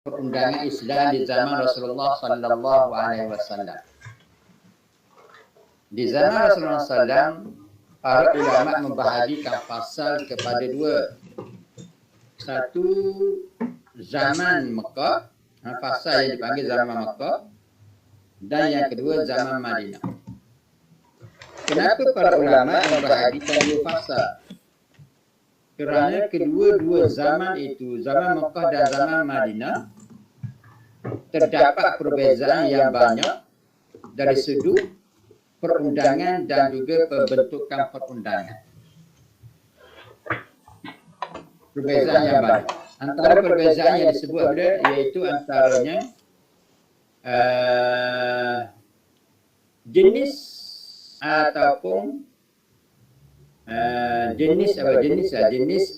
perundangan Islam di zaman Rasulullah sallallahu alaihi wasallam. Di zaman Rasulullah sallam, para ulama membahagikan fasal kepada dua. Satu, zaman Mekah, fasal yang dipanggil zaman Mekah, dan yang kedua zaman Madinah. Kenapa para ulama membahagikan dua fasal? Kerana kedua-dua zaman itu, zaman Mekah dan zaman Madinah, terdapat perbezaan yang banyak dari sudut perundangan dan juga pembentukan perundangan. Perbezaan yang banyak. Antara perbezaan yang disebut iaitu antaranya jenis ataupun jenis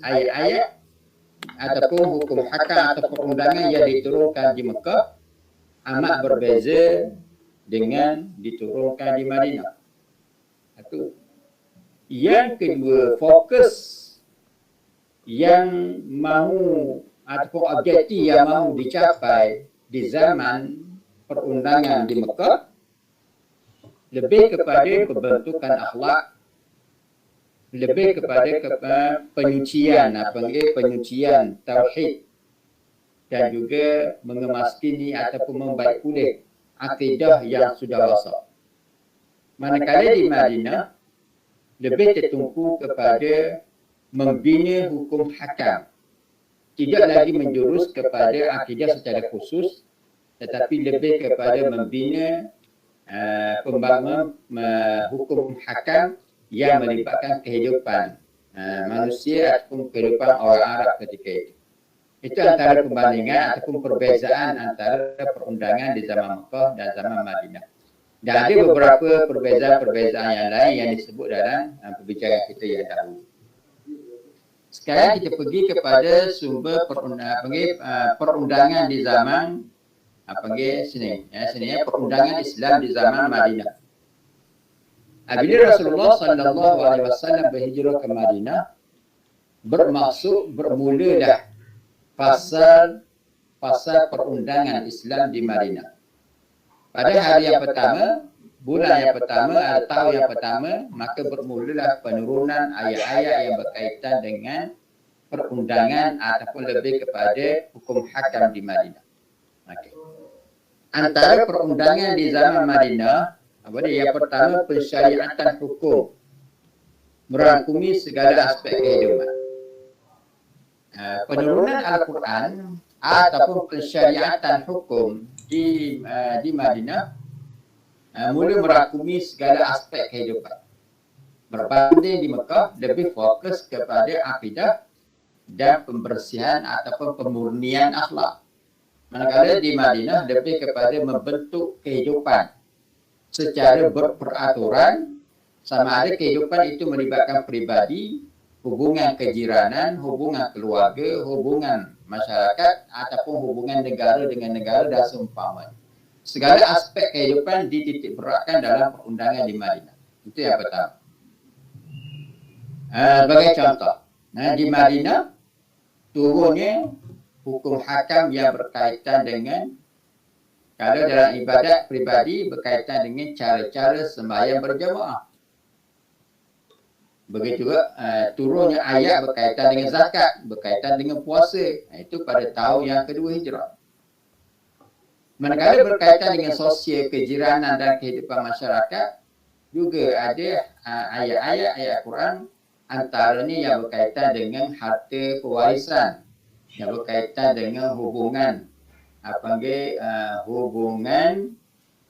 ayat-ayat ataupun hukum hakam atau perundangan yang diturunkan di Mekah amat berbeza dengan diturunkan di Madinah. Satu. Yang kedua, fokus yang mahu ataupun objektif yang mahu dicapai di zaman perundangan di Mekah lebih kepada pembentukan akhlak, lebih kepada penyucian, penyucian tauhid, dan juga mengemaskini ataupun membaik pulih akidah yang sudah rosak. Manakala di Madinah lebih tertumpu kepada membina hukum hakam, tidak lagi menjurus kepada akidah secara khusus, tetapi lebih kepada membina pembangunan hukum hakam yang melibatkan kehidupan manusia ataupun kehidupan orang Arab ketika itu. Itu antara perbandingan ataupun perbezaan antara perundangan di zaman Mekah dan zaman Madinah. Dan ada beberapa perbezaan-perbezaan yang lain yang disebut dalam perbicaraan kita yang dahulu. Sekarang kita pergi kepada sumber perundangan di zaman perundangan Islam di zaman Madinah. Bila Rasulullah sallallahu alaihi wasallam berhijrah ke Madinah, bermaksud bermulalah fasal perundangan Islam di Madinah. Pada hari yang pertama, bulan yang pertama atau tahun yang pertama, maka bermulalah penurunan ayat-ayat yang berkaitan dengan perundangan ataupun lebih kepada hukum hakam di Madinah. Okay. Antara perundangan di zaman Madinah, yang pertama pensyariatan hukum, merangkumi segala aspek kehidupan. Penurunan Al-Quran ataupun pensyariatan hukum di Madinah mula merangkumi segala aspek kehidupan. Berbanding di Mekah lebih fokus kepada akidah dan pembersihan ataupun pemurnian akhlak. Manakala di Madinah lebih kepada membentuk kehidupan secara berperaturan, sama ada kehidupan itu melibatkan peribadi, hubungan kejiranan, hubungan keluarga, hubungan masyarakat ataupun hubungan negara dengan negara dan seumpamanya. Segala aspek kehidupan dititik beratkan dalam perundangan di Madinah. Itu yang pertama. Sebagai contoh, di Madinah turunnya hukum hakam yang berkaitan dengan, kalau dalam ibadat peribadi, berkaitan dengan cara-cara sembahyang berjamaah. Begitu juga turunnya ayat berkaitan dengan zakat, berkaitan dengan puasa. Itu pada tahun yang kedua hijrah. Manakala berkaitan dengan sosial, kejiranan dan kehidupan masyarakat, juga ada ayat-ayat Quran, antaranya yang berkaitan dengan harta pewarisan, yang berkaitan dengan hubungan hubungan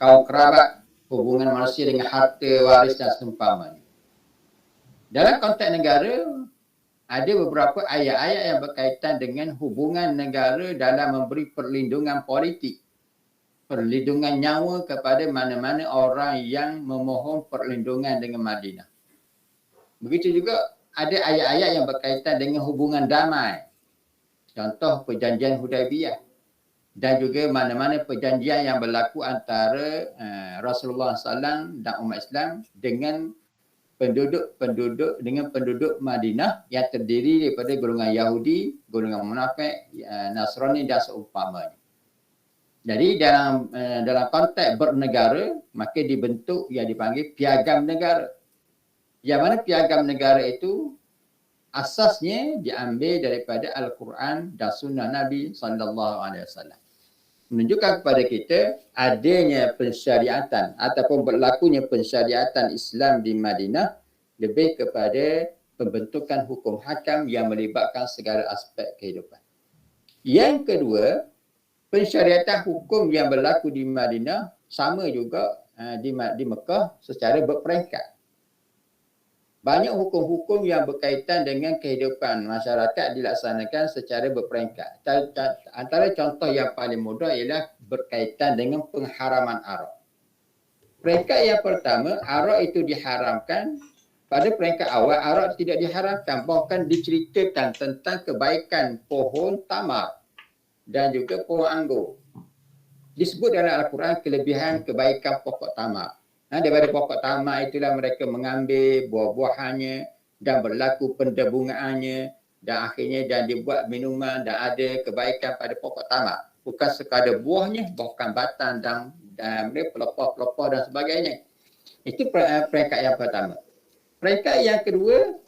kaum kerabat, hubungan manusia dengan harta waris dan seumpamanya. Dalam konteks negara, ada beberapa ayat-ayat yang berkaitan dengan hubungan negara dalam memberi perlindungan politik, perlindungan nyawa kepada mana-mana orang yang memohon perlindungan dengan Madinah. Begitu juga ada ayat-ayat yang berkaitan dengan hubungan damai. Contoh perjanjian Hudaibiyah. Dan juga mana-mana perjanjian yang berlaku antara Rasulullah SAW dan umat Islam dengan penduduk Madinah yang terdiri daripada golongan Yahudi, golongan munafik, Nasrani dan seumpamanya. Jadi dalam konteks bernegara, maka dibentuk yang dipanggil piagam negara. Yang mana piagam negara itu asasnya diambil daripada Al-Quran dan Sunnah Nabi SAW. Menunjukkan kepada kita adanya pensyariatan ataupun berlakunya pensyariatan Islam di Madinah lebih kepada pembentukan hukum hakam yang melibatkan segala aspek kehidupan. Yang kedua, pensyariatan hukum yang berlaku di Madinah sama juga di Mekah secara berperingkat. Banyak hukum-hukum yang berkaitan dengan kehidupan masyarakat dilaksanakan secara berperingkat. Antara contoh yang paling mudah ialah berkaitan dengan pengharaman arak. Peringkat yang pertama, arak itu diharamkan. Pada peringkat awal, arak tidak diharamkan. Bahkan diceritakan tentang kebaikan pohon tamar dan juga pohon anggur. Disebut dalam Al-Quran kelebihan kebaikan pokok tamar. Daripada pokok tamar itulah mereka mengambil buah-buahannya dan berlaku pendebungaannya dan akhirnya dan dibuat minuman dan ada kebaikan pada pokok tamar. Bukan sekadar buahnya, bahkan batang dan pelepah-pelepah dan sebagainya. Itu peringkat yang pertama. Peringkat yang kedua,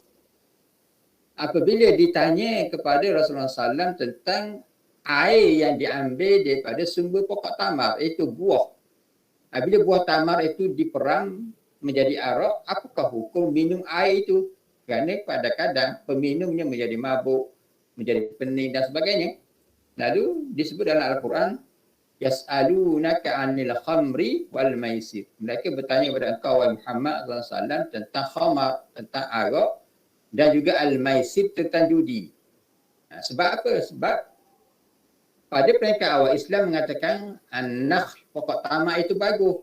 apabila ditanya kepada Rasulullah SAW tentang air yang diambil daripada sumber pokok tamar, itu buah. Bila buah tamar itu diperang menjadi arak, apakah hukum minum air itu? Kerana kadang-kadang peminumnya menjadi mabuk, menjadi pening dan sebagainya. Lalu disebut dalam Al-Quran, yas'alunaka 'anil khamri wal maisir. Mereka bertanya kepada engkau wahai Muhammad SAW tentang khamar, tentang arak dan juga al-maisir, tentang judi. Sebab apa? Sebab pada peringkat awal Islam mengatakan an-nakhl, pokok tamar itu bagus.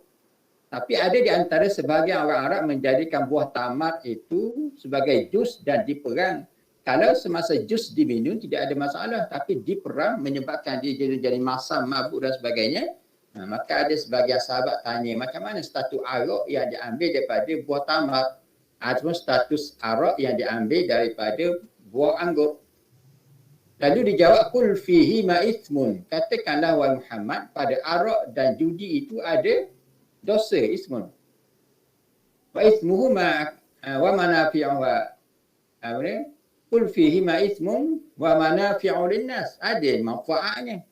Tapi ada di antara sebahagian orang Arab menjadikan buah tamar itu sebagai jus dan diperang. Kalau semasa jus diminum tidak ada masalah, tapi diperang menyebabkan dia jadi masam, mabuk dan sebagainya. Maka ada sebagian sahabat tanya, macam mana status arak yang diambil daripada buah tamar ataupun status arak yang diambil daripada buah anggur? Lalu dijawab, kul fihi ma ithmun. Katakanlah wahai Muhammad, pada arak dan judi itu ada dosa, ismun. Wa ithmuhu wa manafi'u kul fihi ma ithmun wa manafi'u linnas. Ada manfaatnya.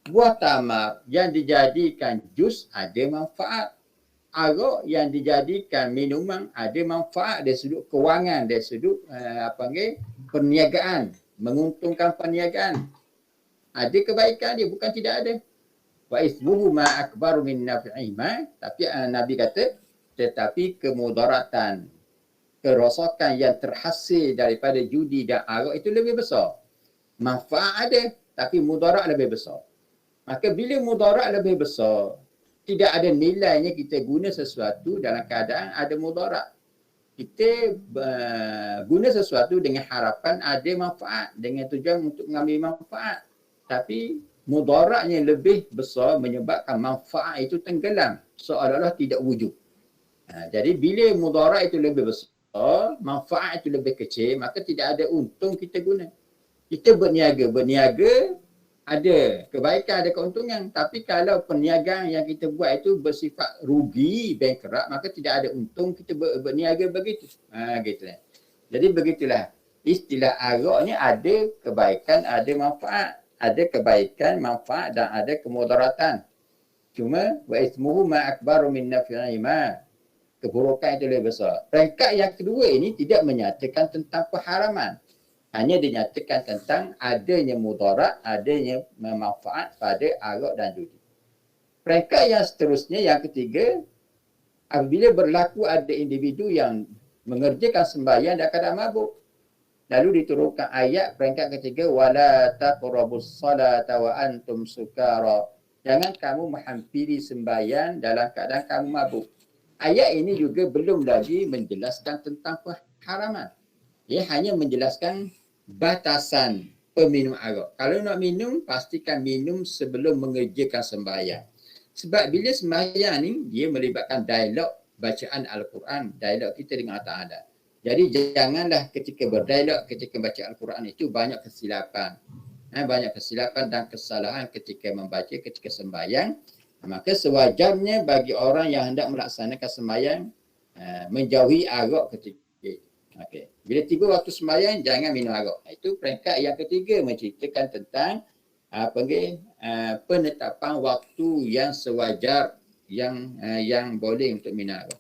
Buah tamar yang dijadikan jus ada manfaat. Arak yang dijadikan minuman ada manfaat dari sudut kewangan, dari sudut perniagaan, menguntungkan perniagaan. Ada kebaikan dia, bukan tidak ada. Wa ismuhu ma akbaru min naf'ihima, tapi Nabi kata tetapi kemudaratan, kerosakan yang terhasil daripada judi dan arak itu lebih besar. Manfaat ada tapi mudarat lebih besar. Maka bila mudarat lebih besar, tidak ada nilainya kita guna sesuatu dalam keadaan ada mudarat. Kita guna sesuatu dengan harapan ada manfaat, dengan tujuan untuk mengambil manfaat. Tapi mudaratnya lebih besar menyebabkan manfaat itu tenggelam, seolah-olah tidak wujud. Jadi bila mudarat itu lebih besar, manfaat itu lebih kecil, maka tidak ada untung kita guna. Kita berniaga ada kebaikan, ada keuntungan. Tapi kalau perniagaan yang kita buat itu bersifat rugi, bankrupt, maka tidak ada untung kita berniaga begitu. Gitulah. Jadi begitulah. Istilah arak ni ada kebaikan, ada manfaat. Ada kebaikan, manfaat dan ada kemudaratan. Cuma wa ismuhu ma akbaru min naf'ihima. Keburukan itu lebih besar. Peringkat yang kedua ini tidak menyatakan tentang pengharaman. Hanya dinyatakan tentang adanya mudarat, adanya manfaat pada arak dan judi. Peringkat yang seterusnya, yang ketiga, apabila berlaku ada individu yang mengerjakan sembahyang dan keadaan mabuk. Lalu diturunkan ayat peringkat ketiga, wala taqrabus salata wa antum sukara. Jangan kamu menghampiri sembahyang dalam keadaan kamu mabuk. Ayat ini juga belum lagi menjelaskan tentang pengharaman. Ia hanya menjelaskan batasan peminum arak. Kalau nak minum, pastikan minum sebelum mengerjakan sembahyang. Sebab bila sembahyang ni, dia melibatkan dialog bacaan Al-Quran, dialog kita dengan Allah Ta'ala. Jadi janganlah ketika berdialog, ketika baca Al-Quran itu banyak kesilapan. banyak kesilapan dan kesalahan ketika membaca ketika sembahyang, maka sewajarnya bagi orang yang hendak melaksanakan sembahyang menjauhi arak ketika itu. Okey. Bila tiba waktu sembahyang jangan minum arak. Itu peringkat yang ketiga menceritakan tentang penetapan waktu yang sewajar yang boleh untuk minum arak.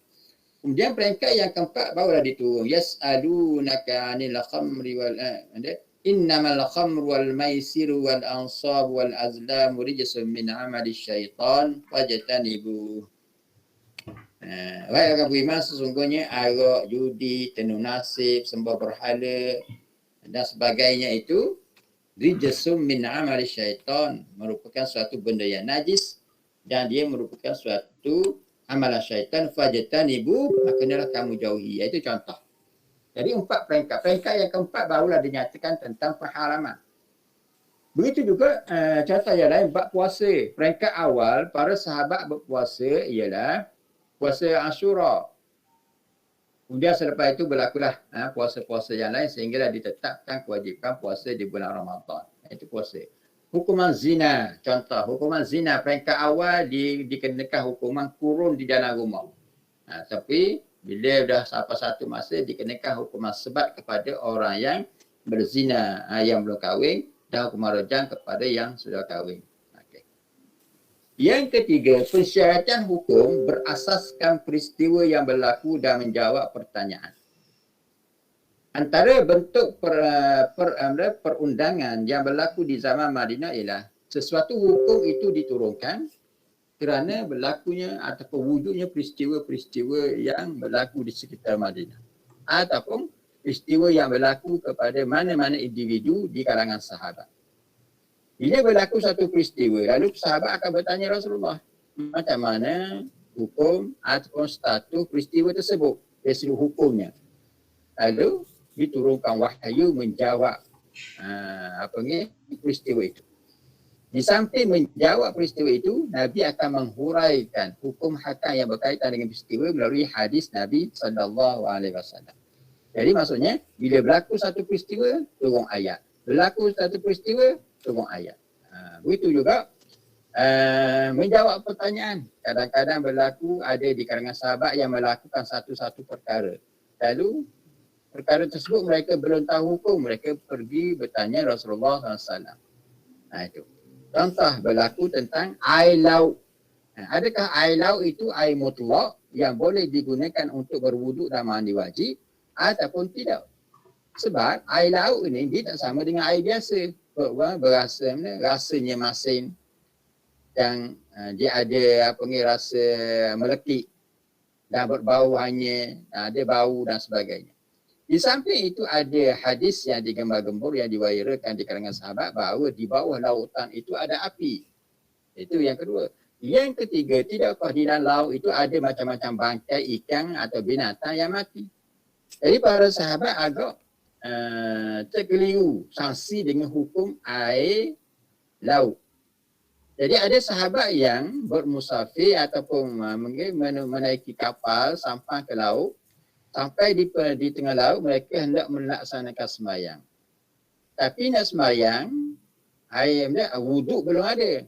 Kemudian peringkat yang keempat barulah diturun. Yas'alunaka 'anil khamri wal innamal khamru wal maisiru wal ansab wal azlamu rijsun min 'amali syaitan fajtanibu. Wahai orang beriman, sesungguhnya arak, judi, tenung nasib, sembah berhala dan sebagainya itu rijsun min 'amali syaitan, merupakan suatu benda yang najis dan dia merupakan suatu amalan syaitan, fajtanibu, maka hendaklah kamu jauhi. Itu contoh. Jadi 4 peringkat. Peringkat yang keempat barulah dinyatakan tentang pengharaman. Begitu juga contoh yang lain bab puasa. Peringkat awal para sahabat berpuasa ialah puasa Ashura. Kemudian selepas itu berlakulah puasa-puasa yang lain sehinggalah ditetapkan kewajipan puasa di bulan Ramadan. Itu puasa. Hukuman zina, contoh hukuman zina peringkat awal dikenakan hukuman kurun di dalam rumah. Tapi bila dah sampai satu masa dikenakan hukuman sebat kepada orang yang berzina yang belum kahwin dan hukuman rajam kepada yang sudah kahwin. Okay. Yang ketiga, persyaratan hukum berasaskan peristiwa yang berlaku dan menjawab pertanyaan. Antara bentuk perundangan yang berlaku di zaman Madinah ialah sesuatu hukum itu diturunkan kerana berlakunya ataupun wujudnya peristiwa-peristiwa yang berlaku di sekitar Madinah ataupun peristiwa yang berlaku kepada mana-mana individu di kalangan sahabat. Bila berlaku satu peristiwa, lalu sahabat akan bertanya Rasulullah, macam mana hukum ataupun status peristiwa tersebut, dari segi hukumnya. Lalu diturunkan wahyu menjawab peristiwa itu. Di samping menjawab peristiwa itu, Nabi akan menghuraikan hukum hakam yang berkaitan dengan peristiwa melalui hadis Nabi SAW. Jadi maksudnya, bila berlaku satu peristiwa, turun ayat. Berlaku satu peristiwa, turun ayat. Begitu juga menjawab pertanyaan. Kadang-kadang berlaku ada di kalangan sahabat yang melakukan satu-satu perkara. Lalu perkara tersebut mereka belum tahu hukum, mereka pergi bertanya Rasulullah SAW. Itu. Contoh berlaku tentang air laut. Adakah air laut itu air mutlak yang boleh digunakan untuk berwuduk dan mandi wajib ataupun tidak? Sebab air laut ini dia tak sama dengan air biasa. Rasanya masin yang dia ada rasa melekit dan berbau hanya, ada bau dan sebagainya. Di samping itu ada hadis yang digembar-gembur yang diwayarakan di kalangan sahabat bahawa di bawah lautan itu ada api. Itu yang kedua. Yang ketiga, tidakkah di dalam laut itu ada macam-macam bangkai ikan atau binatang yang mati. Jadi para sahabat agak terkeliru sanksi dengan hukum air laut. Jadi ada sahabat yang bermusafir ataupun menaiki kapal sampai ke laut. Sampai di tengah laut mereka hendak melaksanakan sembahyang. Tapi nak sembahyang, wuduk belum ada.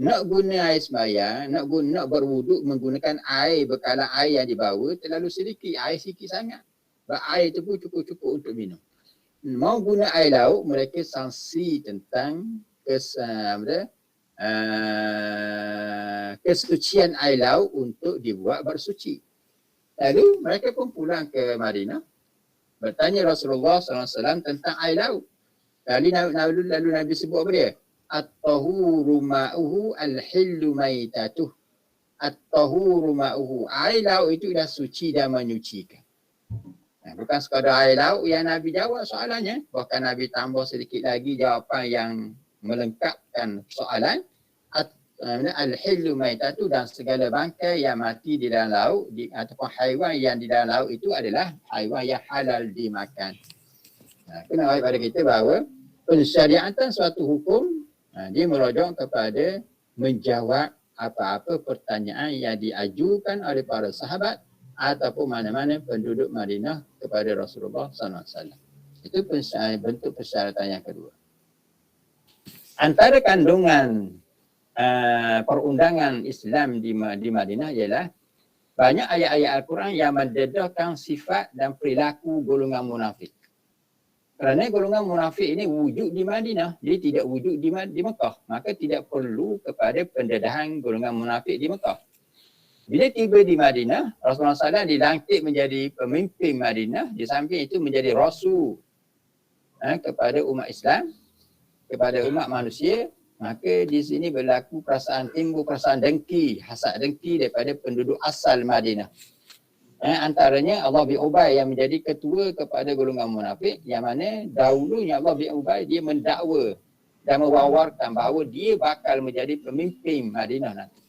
Nak guna air sembahyang, nak berwuduk menggunakan air, bekalan air yang dibawa terlalu sedikit, air sikit sangat. Air itu pun cukup untuk minum. Mau guna air laut, mereka sanksi tentang kesucian air laut untuk dibuat bersuci. Lalu mereka pun pulang ke Madinah, bertanya Rasulullah SAW tentang air laut. Lalu Nabi sebut apa dia? At-tahuru ma'uhu al-hillu maitatuh. At-tahuru ma'uhu. Air laut itu dah suci dan menyucikan. Bukan sekadar air laut yang Nabi jawab soalannya. Bahkan Nabi tambah sedikit lagi jawapan yang melengkapkan soalan. Al-hillu maitatu, dan segala bangkai yang mati di dalam laut ataupun haiwan yang di dalam laut itu adalah haiwan yang halal dimakan. Kena baik pada kita bahawa pensyariatan suatu hukum dia merujuk kepada menjawab apa-apa pertanyaan yang diajukan oleh para sahabat ataupun mana-mana penduduk Madinah kepada Rasulullah SAW. Itu bentuk persyaratan yang kedua. Antara kandungan perundangan Islam di Madinah ialah banyak ayat-ayat Al-Quran yang mendedahkan sifat dan perilaku golongan munafik. Kerana golongan munafik ini wujud di Madinah, dia tidak wujud di Mekah. Maka tidak perlu kepada pendedahan golongan munafik di Mekah. Bila tiba di Madinah, Rasulullah SAW dilantik menjadi pemimpin Madinah, di samping itu menjadi rasul kepada umat Islam, kepada umat manusia. Maka di sini berlaku timbul perasaan dengki, hasad dengki daripada penduduk asal Madinah. Antaranya Allah bin Ubay yang menjadi ketua kepada golongan munafik, yang mana dahulunya Allah bin Ubay dia mendakwa dan mewawarkan bahawa dia bakal menjadi pemimpin Madinah nanti.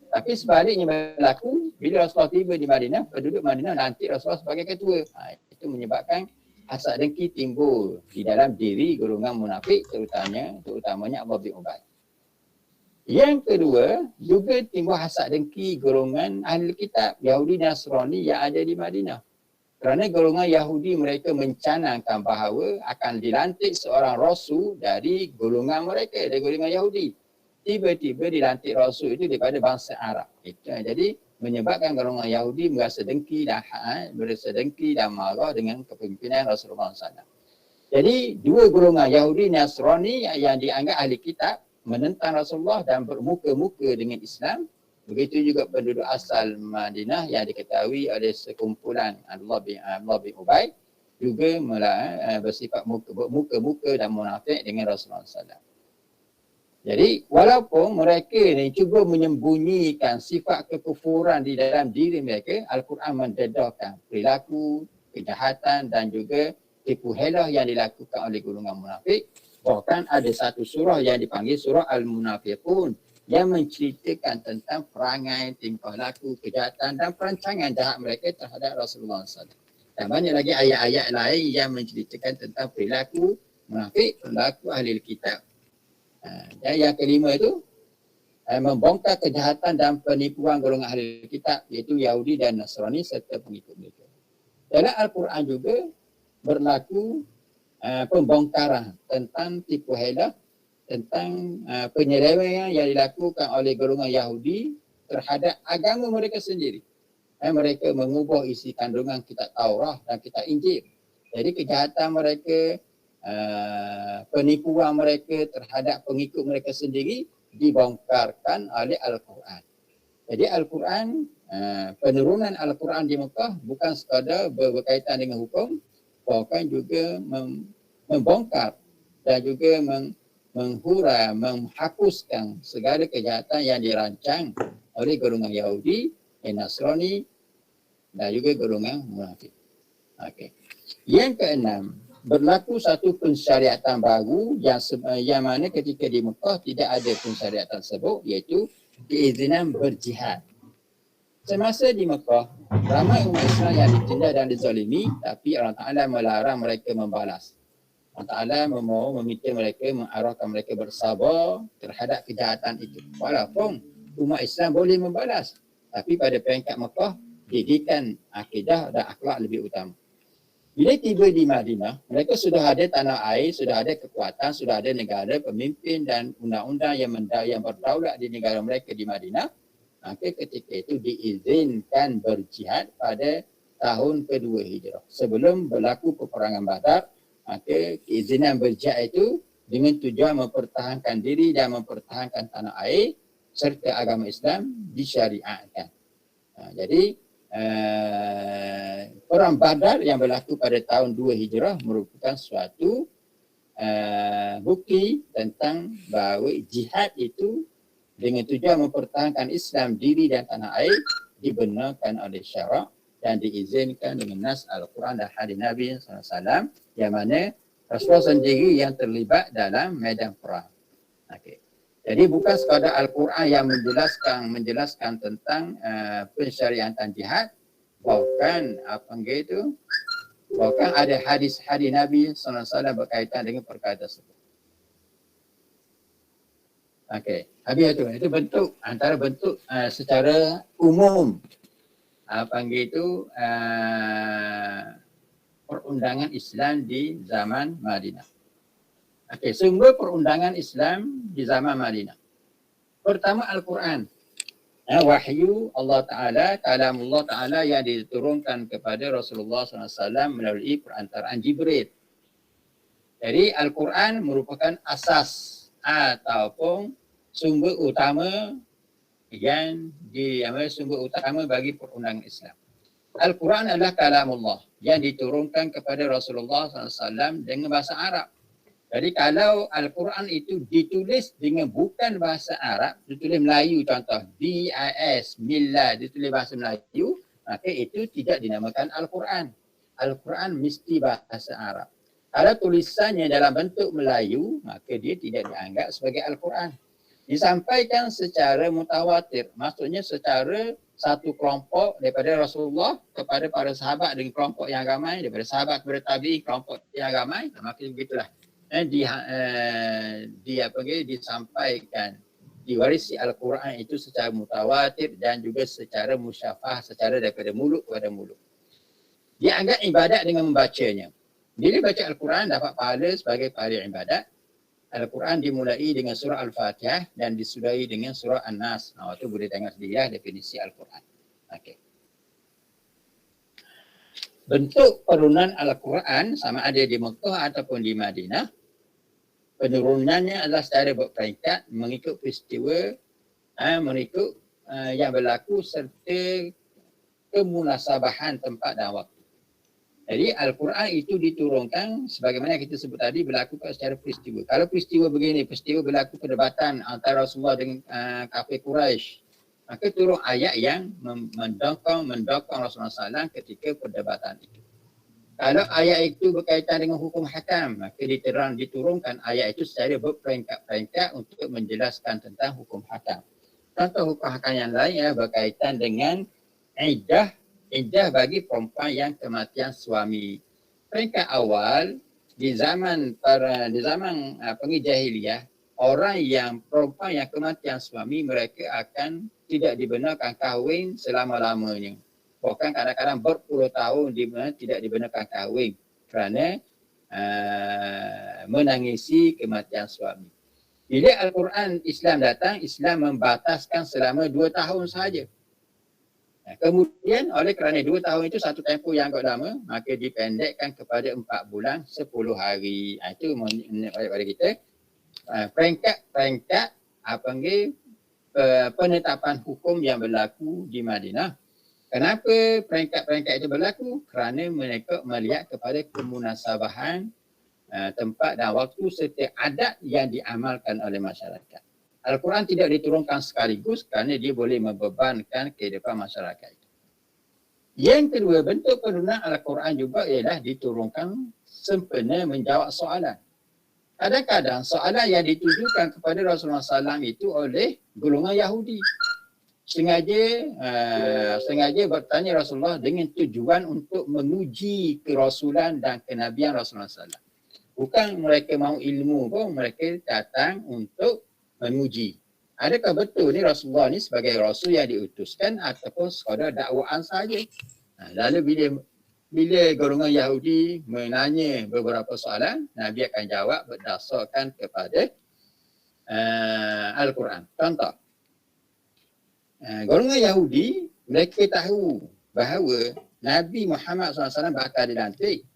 Tapi sebaliknya berlaku bila Rasulullah tiba di Madinah, penduduk Madinah lantik Rasulullah sebagai ketua. Itu menyebabkan hasad dengki timbul di dalam diri golongan munafik, terutamanya Allah bin Ubay. Yang kedua, juga timbul hasad dengki golongan ahli kitab Yahudi dan Nasrani yang ada di Madinah. Kerana golongan Yahudi mereka mencanangkan bahawa akan dilantik seorang rasul dari golongan mereka, dari golongan Yahudi. Tiba-tiba dilantik rasul itu daripada bangsa Arab. Jadi menyebabkan golongan Yahudi merasa dengki dan marah dengan kepimpinan Rasulullah SAW. Jadi dua golongan Yahudi dan Nasrani yang dianggap ahli kitab menentang Rasulullah dan bermuka-muka dengan Islam. Begitu juga penduduk asal Madinah yang diketahui oleh sekumpulan Abdullah bin Ubay juga bersifat bermuka-muka dan munafik dengan Rasulullah SAW. Jadi walaupun mereka ni cuba menyembunyikan sifat kekufuran di dalam diri mereka, Al-Quran mendedahkan perilaku, kejahatan dan juga tipu helah yang dilakukan oleh golongan munafik. Bahkan ada satu surah yang dipanggil surah Al-Munafiqun yang menceritakan tentang perangai, tingkah laku, kejahatan dan perancangan jahat mereka terhadap Rasulullah SAW. Dan banyak lagi ayat-ayat lain yang menceritakan tentang perilaku munafik, perilaku ahli kitab. Dan yang kelima itu membongkar kejahatan dan penipuan golongan ahli kitab, iaitu Yahudi dan Nasrani serta pengikut mereka. Dalam Al-Quran juga berlaku pembongkaran tentang tipu helah, tentang penyelewengan yang dilakukan oleh golongan Yahudi terhadap agama mereka sendiri. Mereka mengubah isi kandungan kitab Taurah dan kitab Injil. Jadi kejahatan mereka, penipuan mereka terhadap pengikut mereka sendiri dibongkarkan oleh Al-Quran. Jadi Al-Quran, penurunan Al-Quran di Mekah bukan sekadar berkaitan dengan hukum, bahkan juga membongkar dan juga menghurai, menghapuskan segala kejahatan yang dirancang oleh golongan Yahudi, Nasrani dan juga golongan munafik. Okay. Yang keenam, berlaku satu pensyariatan baru yang mana ketika di Mekah tidak ada pensyariatan tersebut, iaitu keizinan berjihad. Semasa di Mekah, ramai umat Islam yang ditindas dan dizalimi, tapi Allah Ta'ala melarang mereka membalas. Allah Ta'ala meminta mereka, mengarahkan mereka bersabar terhadap kejahatan itu. Walaupun umat Islam boleh membalas, tapi pada peringkat Mekah, didikan akidah dan akhlak lebih utama. Bila tiba di Madinah, mereka sudah ada tanah air, sudah ada kekuatan, sudah ada negara, pemimpin dan undang-undang yang berdaulat di negara mereka di Madinah. Maka ketika itu diizinkan berjihad pada tahun kedua Hijrah. Sebelum berlaku peperangan Badar, maka keizinan berjihad itu dengan tujuan mempertahankan diri dan mempertahankan tanah air serta agama Islam disyariatkan. Jadi perang Badar yang berlaku pada tahun 2 Hijrah merupakan suatu bukti tentang bahawa jihad itu dengan tujuan mempertahankan Islam diri dan tanah air dibenarkan oleh syarak dan diizinkan dengan nas Al-Quran dan hadis Nabi SAW, yang mana Rasulullah sendiri yang terlibat dalam medan perang. Okay. Jadi bukan sekadar Al-Quran yang menjelaskan tentang pensyariatan jihad, bahkan bahkan ada hadis-hadis Nabi SAW berkaitan dengan perkara tersebut. Okey, habis itu bentuk antara bentuk secara umum perundangan Islam di zaman Madinah. Okey, sumber perundangan Islam di zaman Madinah. Pertama Al-Quran. Wahyu Allah Ta'ala, kalamullah Ta'ala yang diturunkan kepada Rasulullah SAW melalui perantaraan Jibril. Jadi Al-Quran merupakan asas ataupun sumber utama sumber utama bagi perundangan Islam. Al-Quran adalah kalamullah yang diturunkan kepada Rasulullah SAW dengan bahasa Arab. Jadi kalau Al-Quran itu ditulis dengan bukan bahasa Arab, ditulis Melayu contoh, BIS, Millah, ditulis bahasa Melayu, maka itu tidak dinamakan Al-Quran. Al-Quran mesti bahasa Arab. Kalau tulisannya dalam bentuk Melayu, maka dia tidak dianggap sebagai Al-Quran. Disampaikan secara mutawatir, maksudnya secara satu kelompok daripada Rasulullah kepada para sahabat dengan kelompok yang ramai, daripada sahabat kepada tabi'in kelompok yang ramai, maka begitulah. Disampaikan, diwarisi Al-Quran itu secara mutawatir dan juga secara musyafah, secara daripada mulut kepada mulut. Dia anggap ibadat dengan membacanya. Bila baca Al-Quran dapat pahala sebagai pahala ibadat. Al-Quran dimulai dengan surah Al-Fatihah dan disudahi dengan surah An-Nas. Itu boleh tengok sendirilah definisi Al-Quran. Okey. Bentuk penurunan Al-Quran sama ada di Mekah ataupun di Madinah, penurunannya adalah secara berperingkat mengikut peristiwa yang berlaku serta kemunasabahan tempat dan waktu. Jadi Al-Quran itu diturunkan sebagaimana kita sebut tadi berlaku secara peristiwa. Kalau peristiwa begini, peristiwa berlaku perdebatan antara Rasulullah dengan kafir Quraisy, maka turun ayat yang mendokong Rasulullah SAW ketika perdebatan itu. Kalau ayat itu berkaitan dengan hukum hakam, maka diturunkan ayat itu secara berperingkat-peringkat untuk menjelaskan tentang hukum hakam. Contoh hukum hakam yang lain berkaitan dengan iddah bagi perempuan yang kematian suami. Peringkat awal di zaman penghijrah jahiliyah, perempuan yang kematian suami mereka akan tidak dibenarkan kahwin selama-lamanya. Bahkan kadang-kadang berpuluh tahun tidak dibenarkan kahwin kerana menangisi kematian suami. Bila Al-Quran Islam datang, Islam membataskan selama 2 tahun sahaja. Kemudian oleh kerana 2 tahun itu satu tempoh yang agak lama, maka dipendekkan kepada 4 bulan 10 hari. Itu pada kita peringkat penetapan hukum yang berlaku di Madinah. Kenapa peringkat-peringkat itu berlaku? Kerana mereka melihat kepada kemunasabahan tempat dan waktu serta adat yang diamalkan oleh masyarakat. Al-Quran tidak diturunkan sekaligus kerana dia boleh membebankan kehidupan masyarakat itu. Yang kedua, bentuk penurunan Al-Quran juga ialah diturunkan sempena menjawab soalan. Kadang-kadang soalan yang ditujukan kepada Rasulullah SAW itu oleh golongan Yahudi. Sengaja bertanya Rasulullah dengan tujuan untuk menguji kerasulan dan kenabian Rasulullah SAW. Bukan mereka mahu ilmu pun, mereka datang untuk menguji. Adakah betul ni Rasulullah ni sebagai Rasul yang diutuskan ataupun sekadar dakwaan saja? Lalu bila golongan Yahudi menanya beberapa soalan, Nabi akan jawab berdasarkan kepada Al-Quran. Contoh, golongan Yahudi, mereka tahu bahawa Nabi Muhammad SAW bakal dilantik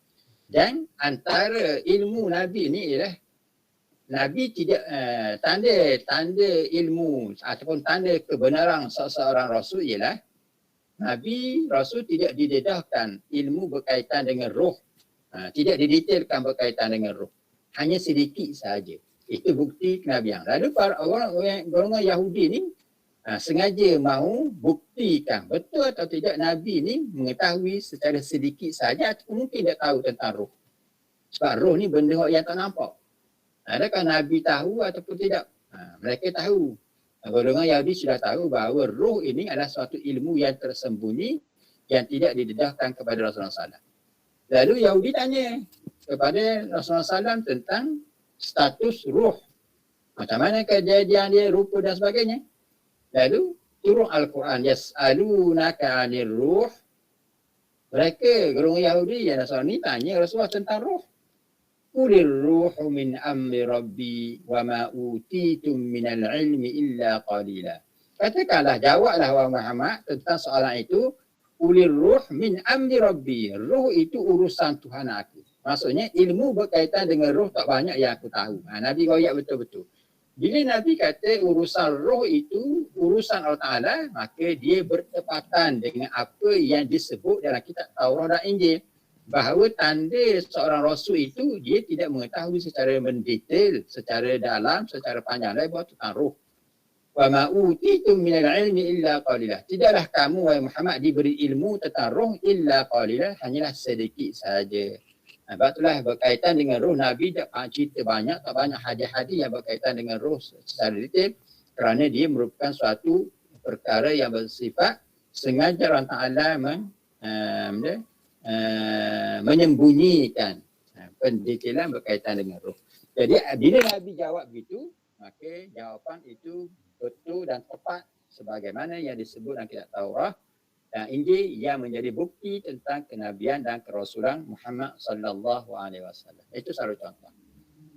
dan antara ilmu Nabi ni ialah Nabi tidak tanda ilmu ataupun tanda kebenaran seorang Rasul ialah Nabi Rasul tidak didedahkan ilmu berkaitan dengan roh. Tidak didetailkan berkaitan dengan roh. Hanya sedikit sahaja. Itu bukti kenabian. Lalu para orang golongan Yahudi ni sengaja mahu buktikan betul atau tidak Nabi ni mengetahui secara sedikit saja atau mungkin tidak tahu tentang roh. Sebab roh ni benda yang tak nampak. Adakah Nabi tahu ataupun tidak? Mereka tahu. Golongan Yahudi sudah tahu bahawa roh ini adalah suatu ilmu yang tersembunyi yang tidak didedahkan kepada Rasulullah SAW. Lalu Yahudi tanya kepada Rasulullah SAW tentang status roh. Macam mana kejadian dia, rupa dan sebagainya. Lalu turun Al-Quran. Yas'alunaka 'anir ruh. Mereka golongan Yahudi yang Nasrani tanya Rasulullah tentang roh. Qulir ruhu min amri rabbi wa ma utitum minal ilmi illa qalila. Katakanlah, jawablah wahai Muhammad tentang soalan itu. Qulir ruh min amri rabbi. Ruh itu urusan Tuhan aku. Maksudnya ilmu berkaitan dengan roh tak banyak yang aku tahu. Nabi royak betul-betul. Bila Nabi kata urusan roh itu urusan Allah Ta'ala, maka dia bertepatan dengan apa yang disebut dalam kitab Taurat dan Injil. Bahawa tanda seorang rasul itu dia tidak mengetahui secara mendetail, secara dalam, secara panjang lebar tentang roh. Wa ma utitum minal ilmi illa qalilah. Tidaklah kamu wahai Muhammad diberi ilmu tentang roh illa qalilah, hanyalah sedikit saja. Sebab itulah berkaitan dengan roh Nabi tak cerita banyak, tak banyak hadis-hadis yang berkaitan dengan roh secara detail, kerana dia merupakan suatu perkara yang bersifat sengaja Allah Ta'ala menyembunyikan pendetailan berkaitan dengan roh. Jadi bila Nabi jawab begitu, maka jawapan itu betul dan tepat sebagaimana yang disebut dalam kitab Taurat dan Injil yang menjadi bukti tentang kenabian dan kerasulan Muhammad sallallahu alaihi wasallam. Itu satu contoh.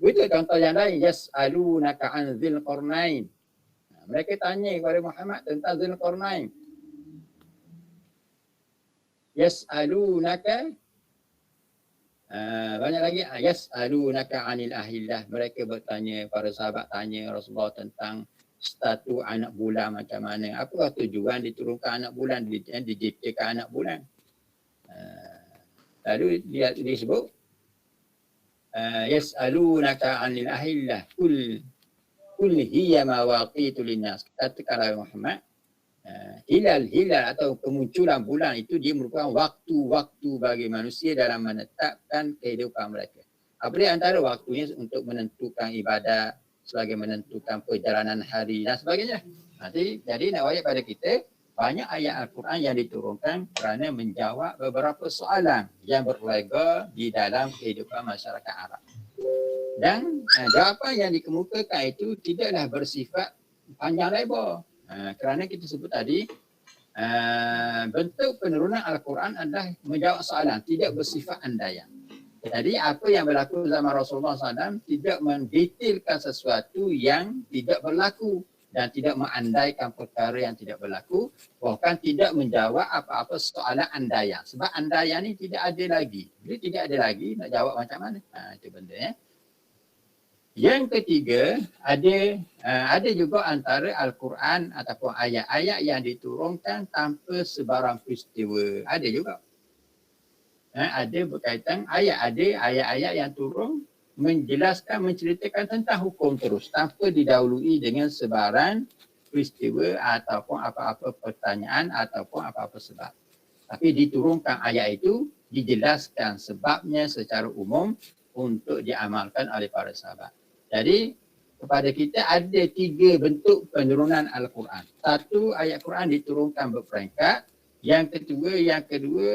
Begitu contoh yang lain, yas'alunaka 'an dzil qarnain. Mereka tanya kepada Muhammad tentang Dzul Qarnain. Yas'alunaka banyak lagi, yas'alunaka 'anil ahillah. Mereka bertanya, para sahabat tanya Rasulullah tentang status anak bulan macam mana. Apakah tujuan diturunkan anak bulan, diciptakan anak bulan. Lalu dia disebut yas'alunaka 'anil ahillah kul hiya mawaqitu linnas. Katakanlah Muhammad, hilal atau kemunculan bulan itu dia merupakan waktu-waktu bagi manusia dalam menetapkan kehidupan mereka. Apa dia antara waktunya untuk menentukan ibadat, sebagai menentukan perjalanan hari dan sebagainya. Jadi nak ayat pada kita, banyak ayat Al-Quran yang diturunkan kerana menjawab beberapa soalan yang berlaga di dalam kehidupan masyarakat Arab. Dan jawapan yang dikemukakan itu tidaklah bersifat panjang lebar. Kerana kita sebut tadi, bentuk penurunan Al-Quran adalah menjawab soalan, tidak bersifat andaian. Jadi apa yang berlaku zaman Rasulullah SAW tidak mendetailkan sesuatu yang tidak berlaku dan tidak mengandaikan perkara yang tidak berlaku, bahkan tidak menjawab apa-apa soalan andaian. Sebab andaian ni tidak ada lagi. Bila tidak ada lagi, nak jawab macam mana? Itu benda ya. Yang ketiga, ada juga antara Al-Quran ataupun ayat-ayat yang diturunkan tanpa sebarang peristiwa. Ada juga. Ada berkaitan ayat-ayat yang turun menjelaskan, menceritakan tentang hukum terus tanpa didahului dengan sebarang peristiwa ataupun apa-apa pertanyaan ataupun apa-apa sebab. Tapi diturunkan ayat itu, dijelaskan sebabnya secara umum untuk diamalkan oleh para sahabat. Jadi kepada kita ada 3 bentuk penurunan Al-Quran. Satu, ayat Quran diturunkan berperingkat. Yang kedua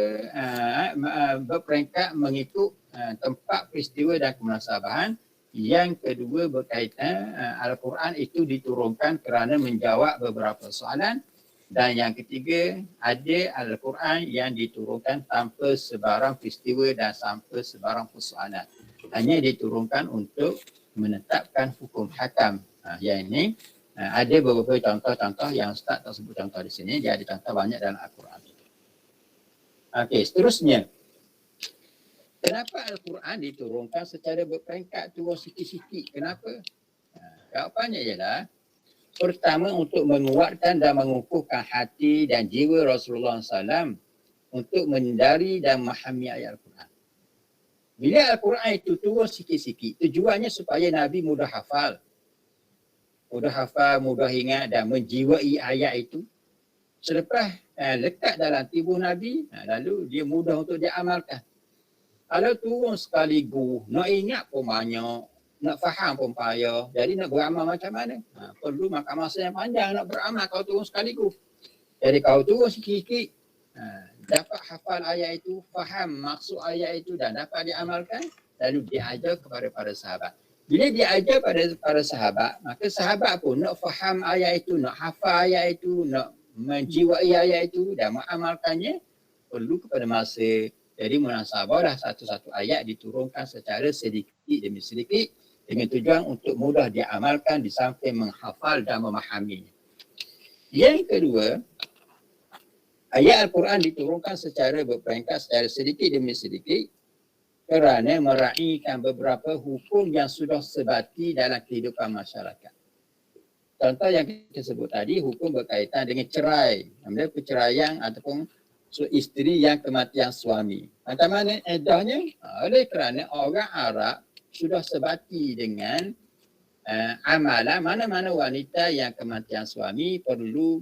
berperingkat mengikut tempat peristiwa dan kemunasabahan. Yang kedua berkaitan Al-Quran itu diturunkan kerana menjawab beberapa soalan. Dan yang ketiga, ada Al-Quran yang diturunkan tanpa sebarang peristiwa dan tanpa sebarang persoalan. Hanya diturunkan untuk menetapkan hukum hakam. Yang ini ada beberapa contoh-contoh yang Ustaz tak sebut contoh di sini. Dia ada contoh banyak dalam Al-Quran. Okey, seterusnya. Kenapa Al-Quran diturunkan secara berperingkat, turun sikit-sikit? Kenapa? Jawapannya ialah, pertama untuk menguatkan dan mengukuhkan hati dan jiwa Rasulullah SAW untuk mengendari dan memahami ayat Al-Quran. Bila Al-Quran itu turun sikit-sikit, tujuannya supaya Nabi mudah hafal, mudah ingat dan menjiwai ayat itu. Selepas lekat dalam tubuh Nabi, lalu dia mudah untuk diamalkan. Kalau turun sekaligus, nak ingat pun banyak, nak faham pun payah. Jadi nak beramal macam mana? Perlu makan masa yang panjang nak beramal kalau turun sekaligus. Jadi kalau turun sikit-sikit, dapat hafal ayat itu, faham maksud ayat itu dan dapat diamalkan, lalu diajar kepada para sahabat. Bila diajar pada para sahabat, maka sahabat pun nak faham ayat itu, nak hafal ayat itu, nak menjiwai ayat itu dan mengamalkannya, perlu kepada masa, Jadi munasabahlah satu-satu ayat diturunkan secara sedikit demi sedikit dengan tujuan untuk mudah diamalkan di samping menghafal dan memahaminya. Yang kedua, ayat Al-Quran diturunkan secara berperingkat secara sedikit demi sedikit kerana meraihkan beberapa hukum yang sudah sebati dalam kehidupan masyarakat. Contoh yang kita sebut tadi, hukum berkaitan dengan cerai, perceraian ataupun isteri yang kematian suami. Macam mana eddahnya? Oleh kerana orang Arab sudah sebati dengan amalan mana-mana wanita yang kematian suami perlu